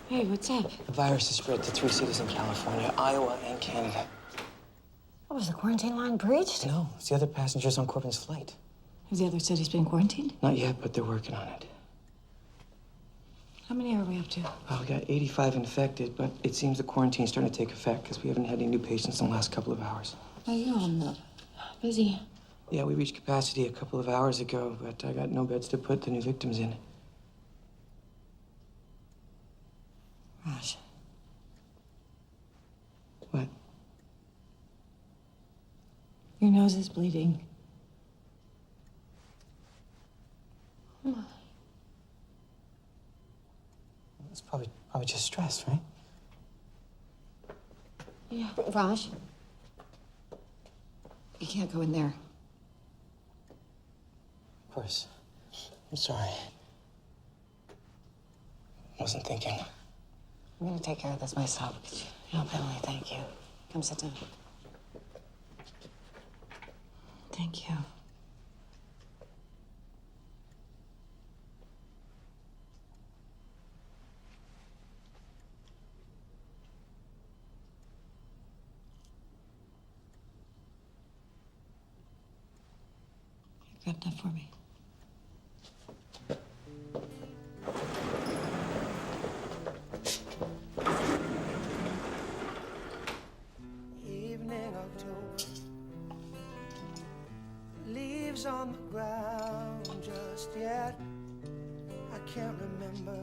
Hey, what's up? The virus has spread to 3 cities in California, Iowa, and Canada. What, was the quarantine line breached? No, it's the other passengers on Corbin's flight. Have the other cities been quarantined? Not yet, but they're working on it. How many are we up to? Well, we got 85 infected, but it seems the quarantine's starting to take effect because we haven't had any new patients in the last couple of hours. Are you all busy? Yeah, we reached capacity a couple of hours ago, but I got no beds to put the new victims in. Raj. What? Your nose is bleeding. Come on. It's probably just stress, right? Yeah. Raj, you can't go in there. Of course. I'm sorry. Wasn't thinking. I'm gonna take care of this myself. Help Emily, thank you. Come sit down. Thank you. Got enough for me? Evening October, leaves on the ground just yet. I can't remember.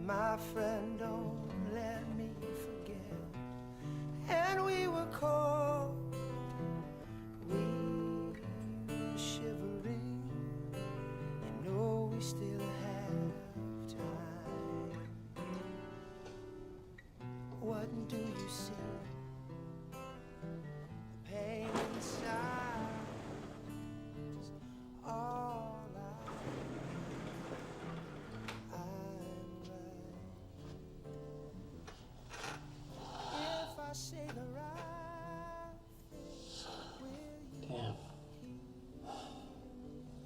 My friend, don't let me forget. And we were cold, we were shivering. You know we still have time. What do you see? The pain inside is all if I say the right thing, Damn.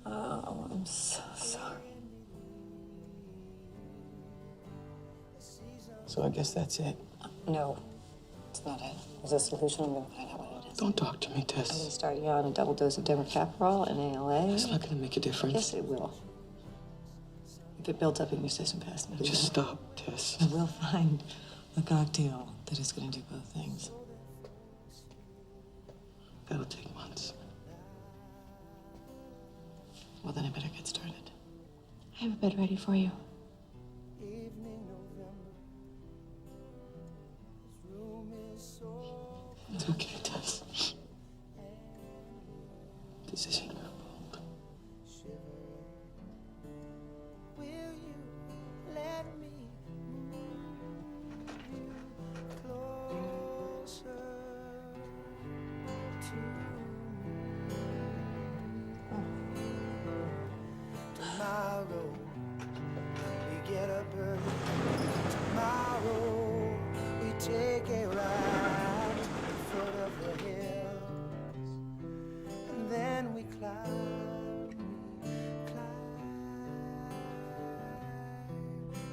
Oh, I'm so sorry. So I guess that's it. No, it's not it. There's a solution. I'm gonna find out what it is. Don't talk to me, I'm Tess. gonna start you on a double dose of demercaprol and ALA. It's not gonna make a difference. Yes, it will. If it builds up in your system fast enough. Just stop, Tess. I will find a cocktail that is gonna do both things. That'll take months. Well, then I better get started. I have a bed ready for you. It's okay, Tess. This isn't your fault. will you let me move you closer to me? Tomorrow we get up early. Tomorrow we take a ride to the foot of the hills, and then we climb,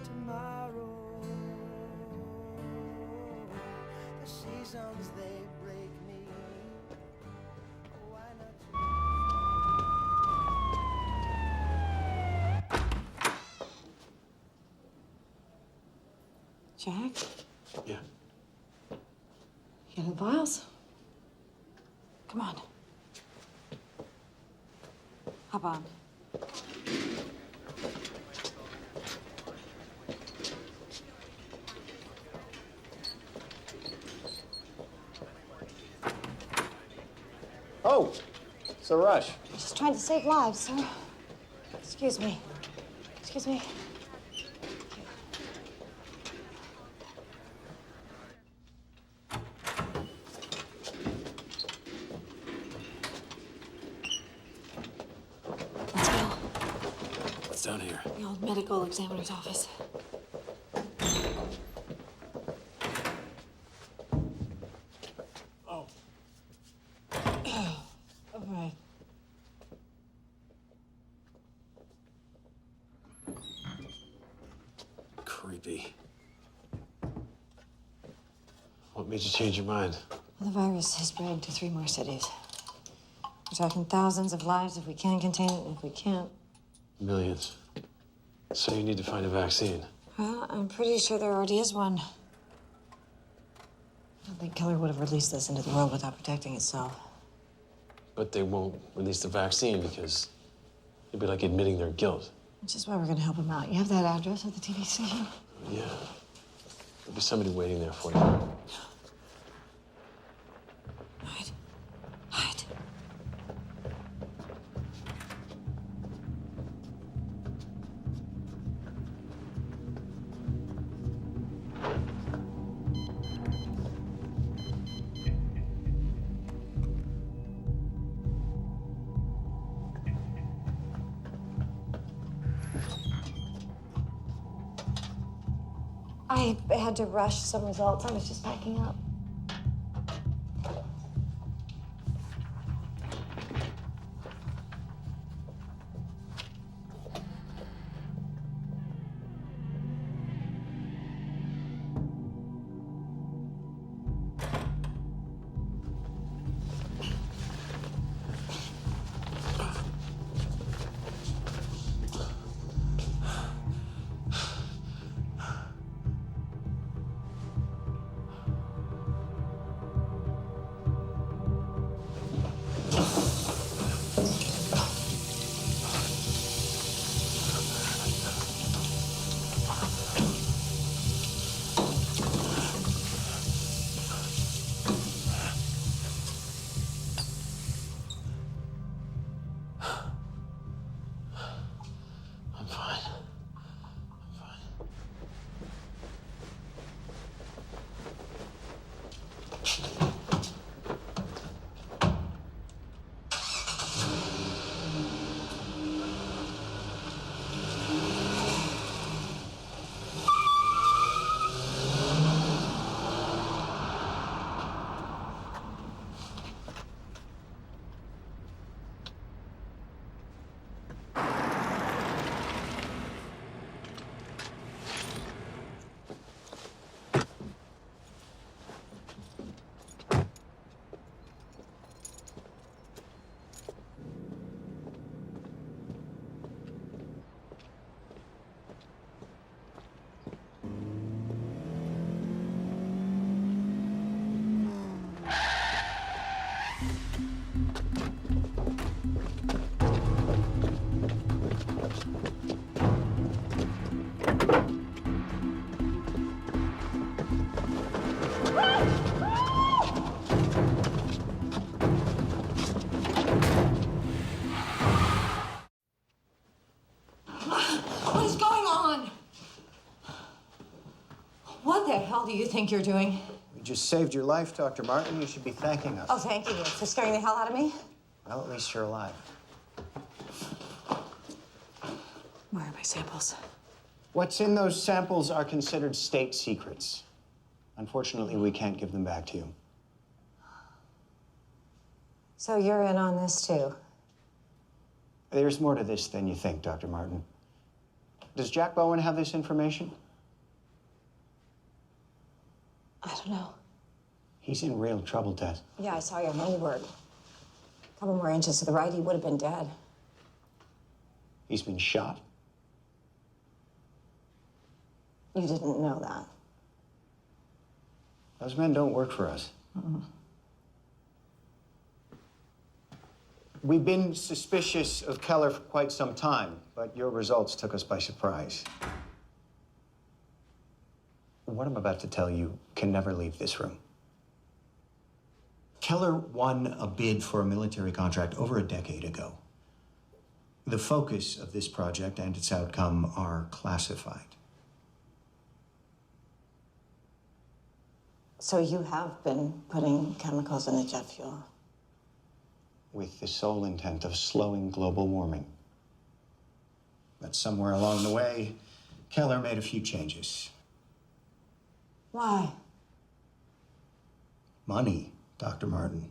tomorrow. The seasons, they break me. Why Jack? Yeah. You got the vials? Come on. Hop on. Oh, it's a rush. Just trying to save lives, sir. Excuse me. Excuse me. Let's go. What's down here? The old medical examiner's office. Oh. All right. Creepy. What made you change your mind? Well, the virus has spread to 3 more cities. We're talking thousands of lives if we can contain it, and if we can't, Millions. So you need to find a vaccine. well, I'm pretty sure there already is one. I don't think Killer would have released this into the world without protecting itself. But they won't release the vaccine because it'd be like admitting their guilt. Which is why we're gonna help him out. You have that address at the TV station? Yeah. There'll be somebody waiting there for you. Hide. Hide. I had to rush some results. I was just packing up. hell do you think you're doing? We just saved your life, Dr. Martin. You should be thanking us. Oh, thank you for scaring the hell out of me. Well, at least you're alive. Where are my samples? What's in those samples are considered state secrets. Unfortunately, we can't give them back to you. So you're in on this, too? There's more to this than you think, Dr. Martin. Does Jack Bowen have this information? I don't know. He's in real trouble, Tess. Yeah, I saw your handiwork. A couple more inches to the right, he would have been dead. He's been shot. You didn't know that. Those men don't work for us. We've been suspicious of Keller for quite some time, but your results took us by surprise. What I'm about to tell you can never leave this room. Keller won a bid for a military contract over a decade ago. The focus of this project and its outcome are classified. So you have been putting chemicals in the jet fuel? With the sole intent of slowing global warming. But somewhere along the way, Keller made a few changes. Why? Money, Dr. Martin.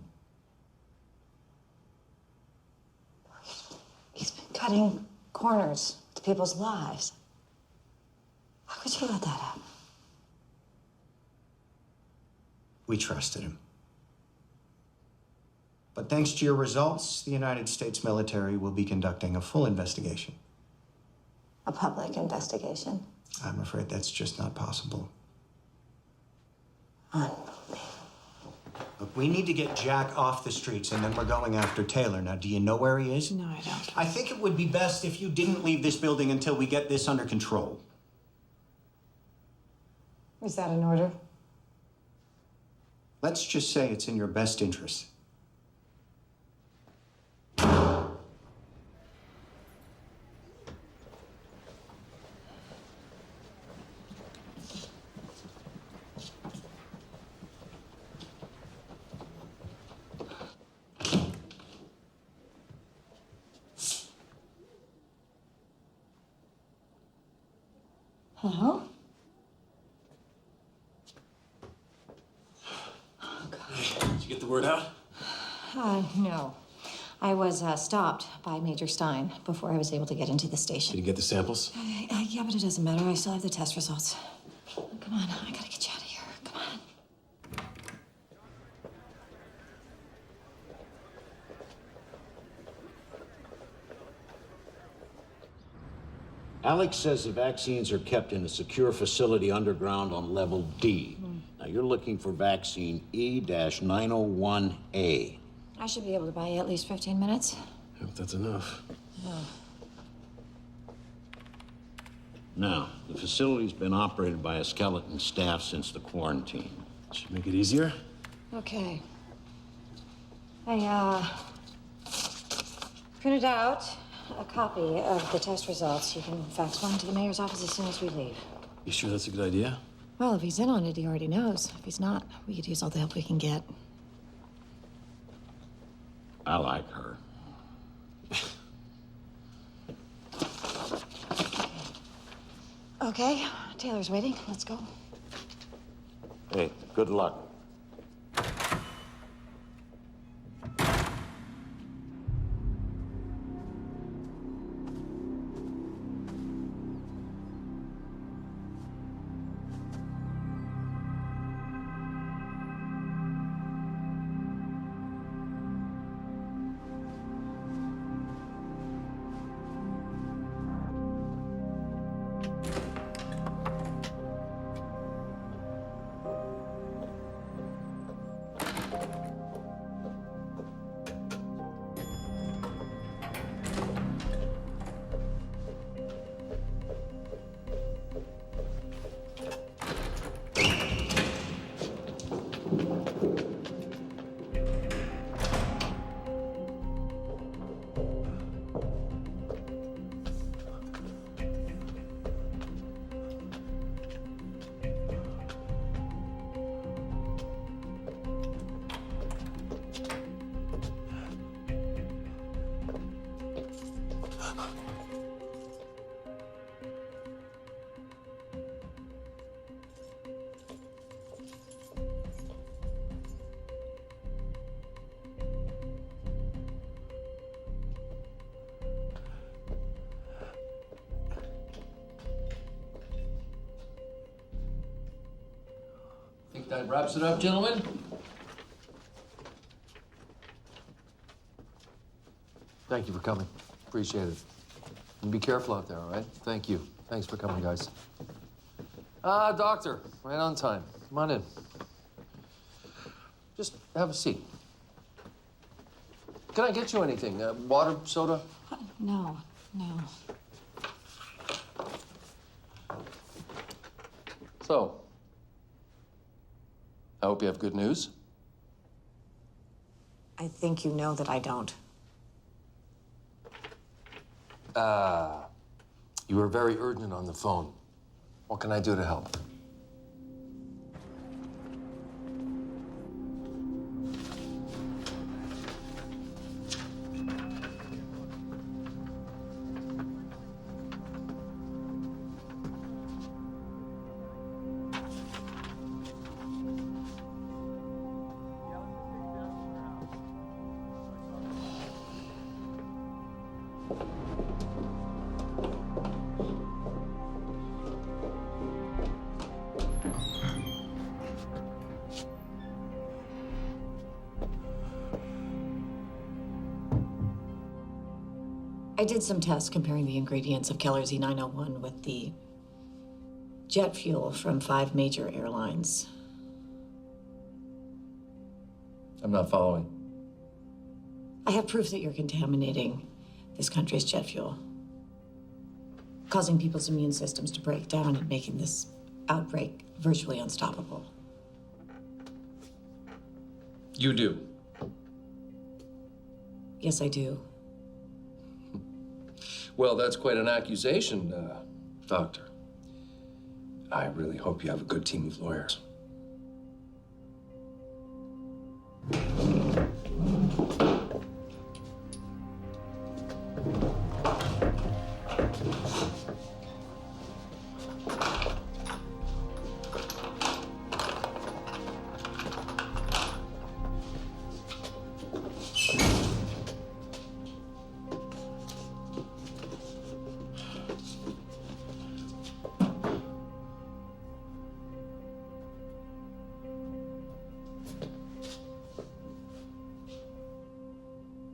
He's been cutting corners to people's lives. How could you let that happen? We trusted him. But thanks to your results, the United States military will be conducting a full investigation. A public investigation? I'm afraid that's just not possible. Look, we need to get Jack off the streets, and then we're going after Taylor. Now, do you know where he is? No, I don't. I think it would be best if you didn't leave this building until we get this under control. Is that an order? Let's just say it's in your best interest. Hello? Did you get the word out? No. I was stopped by Major Stein before I was able to get into the station. Did you get the samples? Yeah, but it doesn't matter. I still have the test results. Come on, I gotta get you out of here. Come on. Alex says the vaccines are kept in a secure facility underground on level D. Now, you're looking for vaccine E-901A. I should be able to buy you at least 15 minutes. If that's enough. Oh. Now, the facility's been operated by a skeleton staff since the quarantine. Should make it easier. Okay. I printed out a copy of the test results. You can fax one to the mayor's office as soon as we leave. You sure that's a good idea? Well, if he's in on it, he already knows. If he's not, we could use all the help we can get. I like her. Okay, Taylor's waiting. Let's go. Hey, good luck. I think that wraps it up, gentlemen. Thank you for coming. Appreciate it. And be careful out there, all right? Thank you. Thanks for coming, guys. Doctor, right on time. Come on in. Just have a seat. Can I get you anything? Water, soda? No, no. So, I hope you have good news. I think you know that I don't. You were very urgent on the phone. What can I do to help? I did some tests comparing the ingredients of Keller's E901 with the jet fuel from 5 major airlines. I'm not following. I have proof that you're contaminating this country's jet fuel, causing people's immune systems to break down and making this outbreak virtually unstoppable. You do? Yes, I do. Well, that's quite an accusation, Doctor. I really hope you have a good team of lawyers.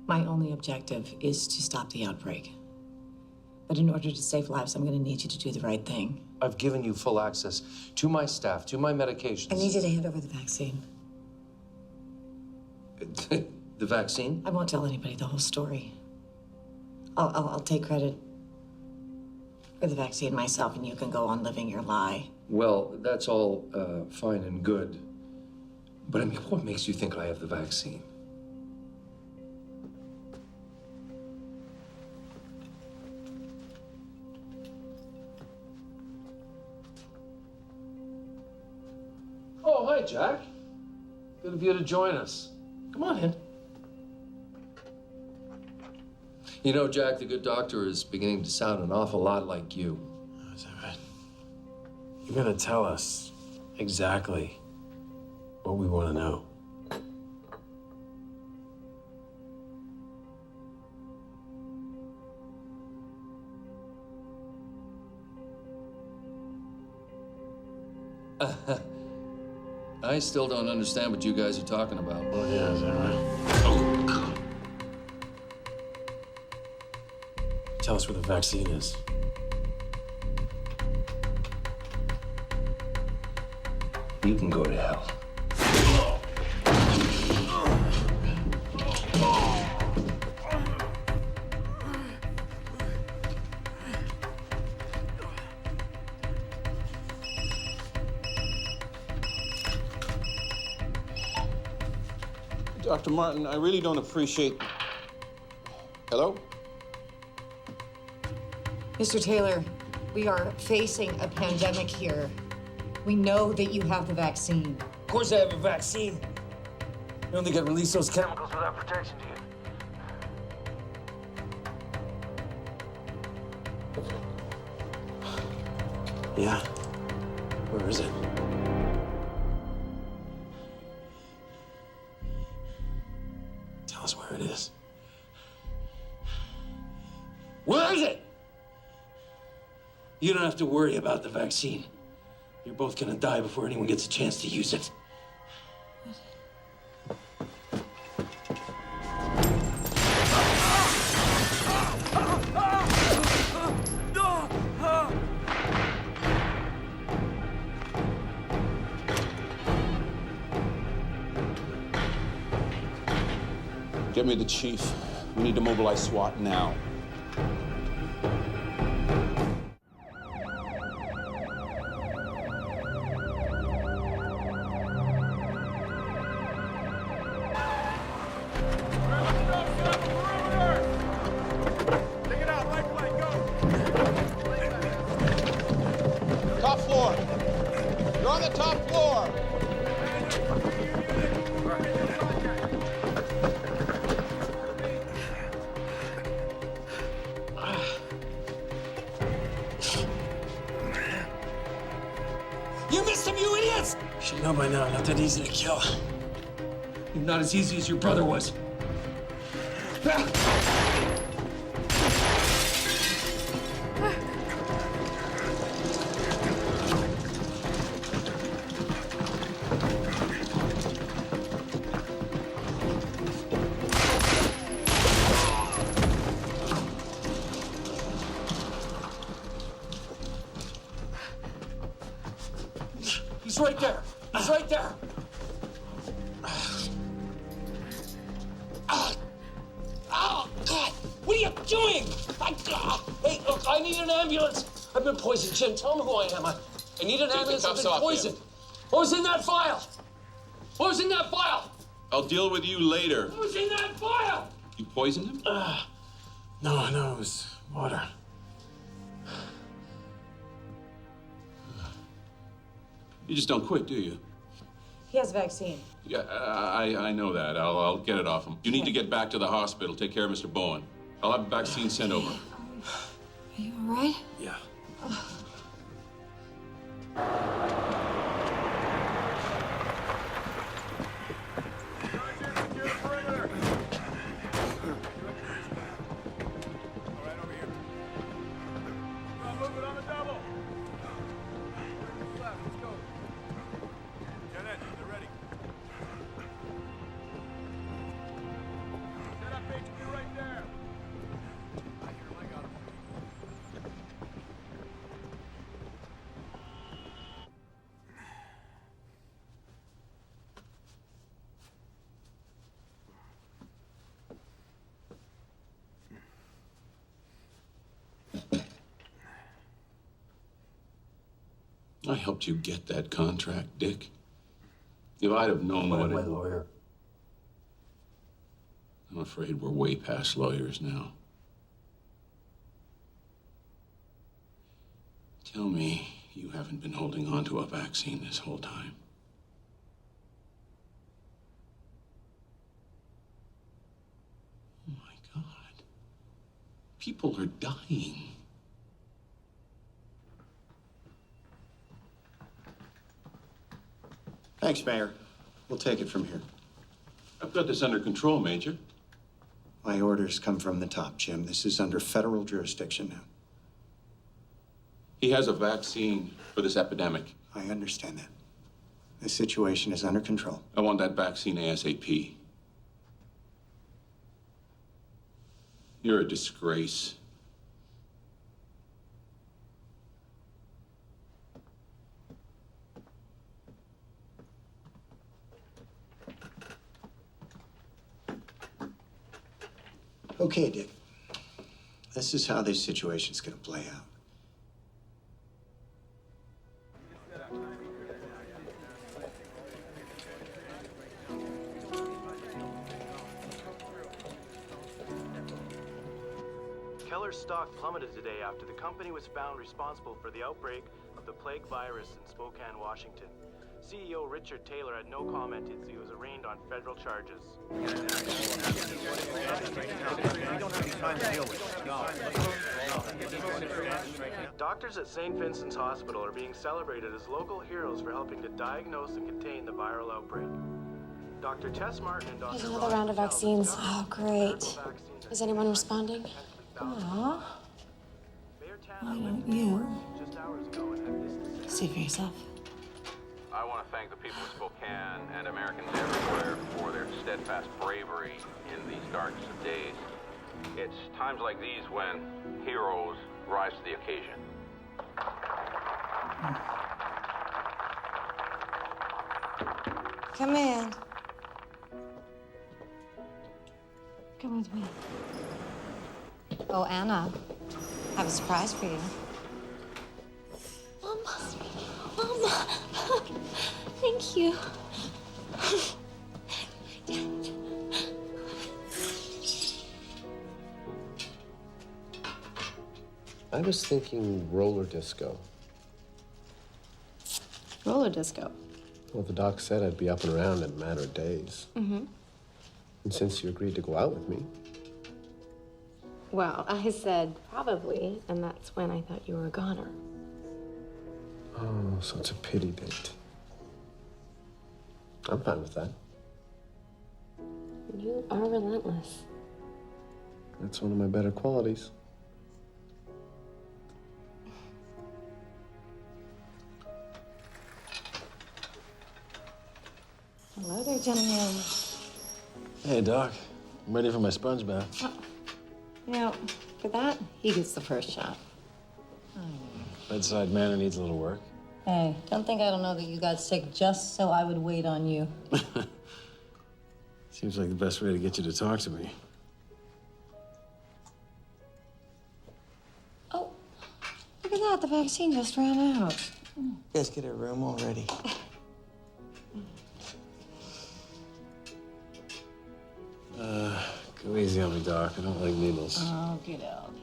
My only objective is to stop the outbreak. But in order to save lives, I'm going to need you to do the right thing. I've given you full access to my staff, to my medications. I need you to hand over the vaccine. The vaccine? I won't tell anybody the whole story. I'll take credit for the vaccine myself, and you can go on living your lie. Well, that's all fine and good. But I mean, what makes you think I have the vaccine? Oh, hi, Jack. Good of you to join us. Come on in. You know, Jack, the good doctor is beginning to sound an awful lot like you. Oh, is that right? You're gonna tell us exactly what we want to know. I still don't understand what you guys are talking about. Oh, yeah, is that right? Tell us where the vaccine is. You can go to hell. Dr. Martin, I really don't appreciate... Hello? Mr. Taylor, we are facing a pandemic here. We know that you have the vaccine. Of course I have a vaccine. You don't think I'd release those chemicals without protection, do you? Yeah? Where is it? Tell us where it is. Where is it? You don't have to worry about the vaccine. You're both gonna die before anyone gets a chance to use it. Get me the chief. We need to mobilize SWAT now. Top floor. You're on the top floor. You missed him, you idiots! You should know by now, not that easy to kill. You're not as easy as your brother was. He's right there. He's right there. Oh, God! What are you doing? Hey, look, I need an ambulance. I've been poisoned, Jim. Tell me who I am. I need an ambulance. I've been poisoned. What was in that file? What was in that file? I'll deal with you later. What was in that file? You poisoned him? No, it was water. You just don't quit, do you? He has a vaccine. Yeah, I know that. I'll get it off him. You need to get back to the hospital. Take care of Mr. Bowen. I'll have a vaccine sent over. Are you all right? Yeah. I helped you get that contract, Dick. If I'd have known what My it... lawyer. I'm afraid we're way past lawyers now. Tell me you haven't been holding on to a vaccine this whole time. Oh my God. People are dying. Thanks, Mayor. We'll take it from here. I've got this under control, Major. My orders come from the top, Jim. This is under federal jurisdiction now. He has a vaccine for this epidemic. I understand that. The situation is under control. I want that vaccine ASAP. You're a disgrace. Okay, Dick. This is how this situation's gonna play out. Keller's stock plummeted today after the company was found responsible for the outbreak of the plague virus in Spokane, Washington. CEO Richard Taylor had no comment as he was arraigned on federal charges. We don't have any time to deal with it. No. Doctors at St. Vincent's Hospital are being celebrated as local heroes for helping to diagnose and contain the viral outbreak. Dr. Tess Martin and Dr. There's another round of vaccines. Oh, great. Is anyone responding? Aw. Why don't you see for yourself? I want to thank the people of Spokane and Americans everywhere for their steadfast bravery in these darkest of days. It's times like these when heroes rise to the occasion. Come in. Come with me. Oh, Anna, I have a surprise for you. Mama, thank you. I was thinking roller disco. Roller disco. Well, the doc said I'd be up and around in a matter of days. Mm-hmm. And since you agreed to go out with me, Well, I said probably, and that's when I thought you were a goner. oh, so it's a pity date. I'm fine with that. You are relentless. That's one of my better qualities. Hello there, gentlemen. Hey, Doc. I'm ready for my sponge bath. You know, for that, he gets the first shot. Bedside manner needs a little work. Hey, don't think I don't know that you got sick just so I would wait on you. Seems like the best way to get you to talk to me. Oh, look at that. The vaccine just ran out. You guys get a room already. Go easy on me, Doc. I don't like needles. Oh, get out.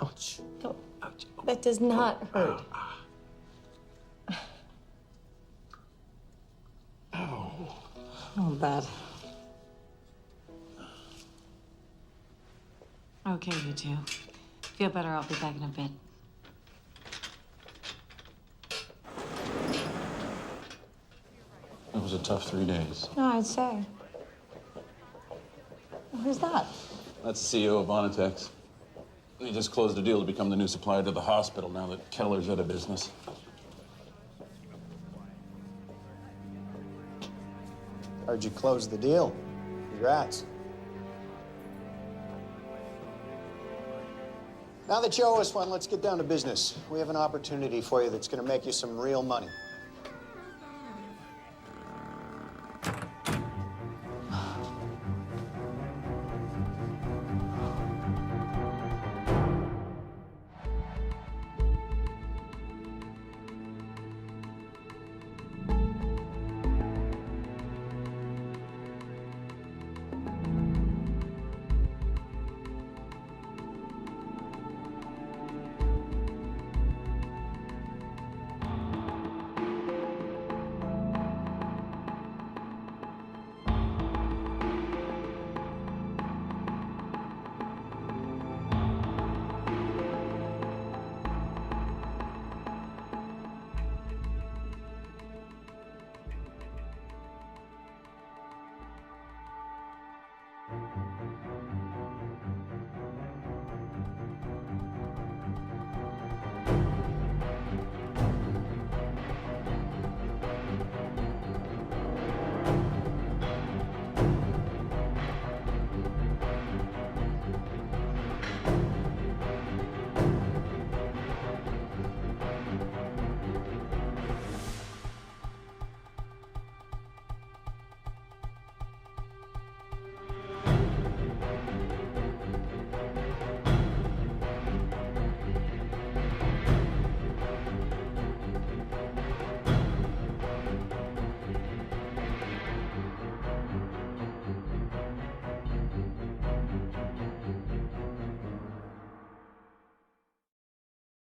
Ouch. Don't. Ouch. That does not hurt. Oh, bad. Okay, you two. Feel better, I'll be back in a bit. It was a tough 3 days. No, I'd say. Who's that? That's the CEO of Vonitex. He just closed a deal to become the new supplier to the hospital now that Keller's out of business. Heard you closed the deal. Congrats. Now that you owe us one, let's get down to business. We have an opportunity for you that's going to make you some real money.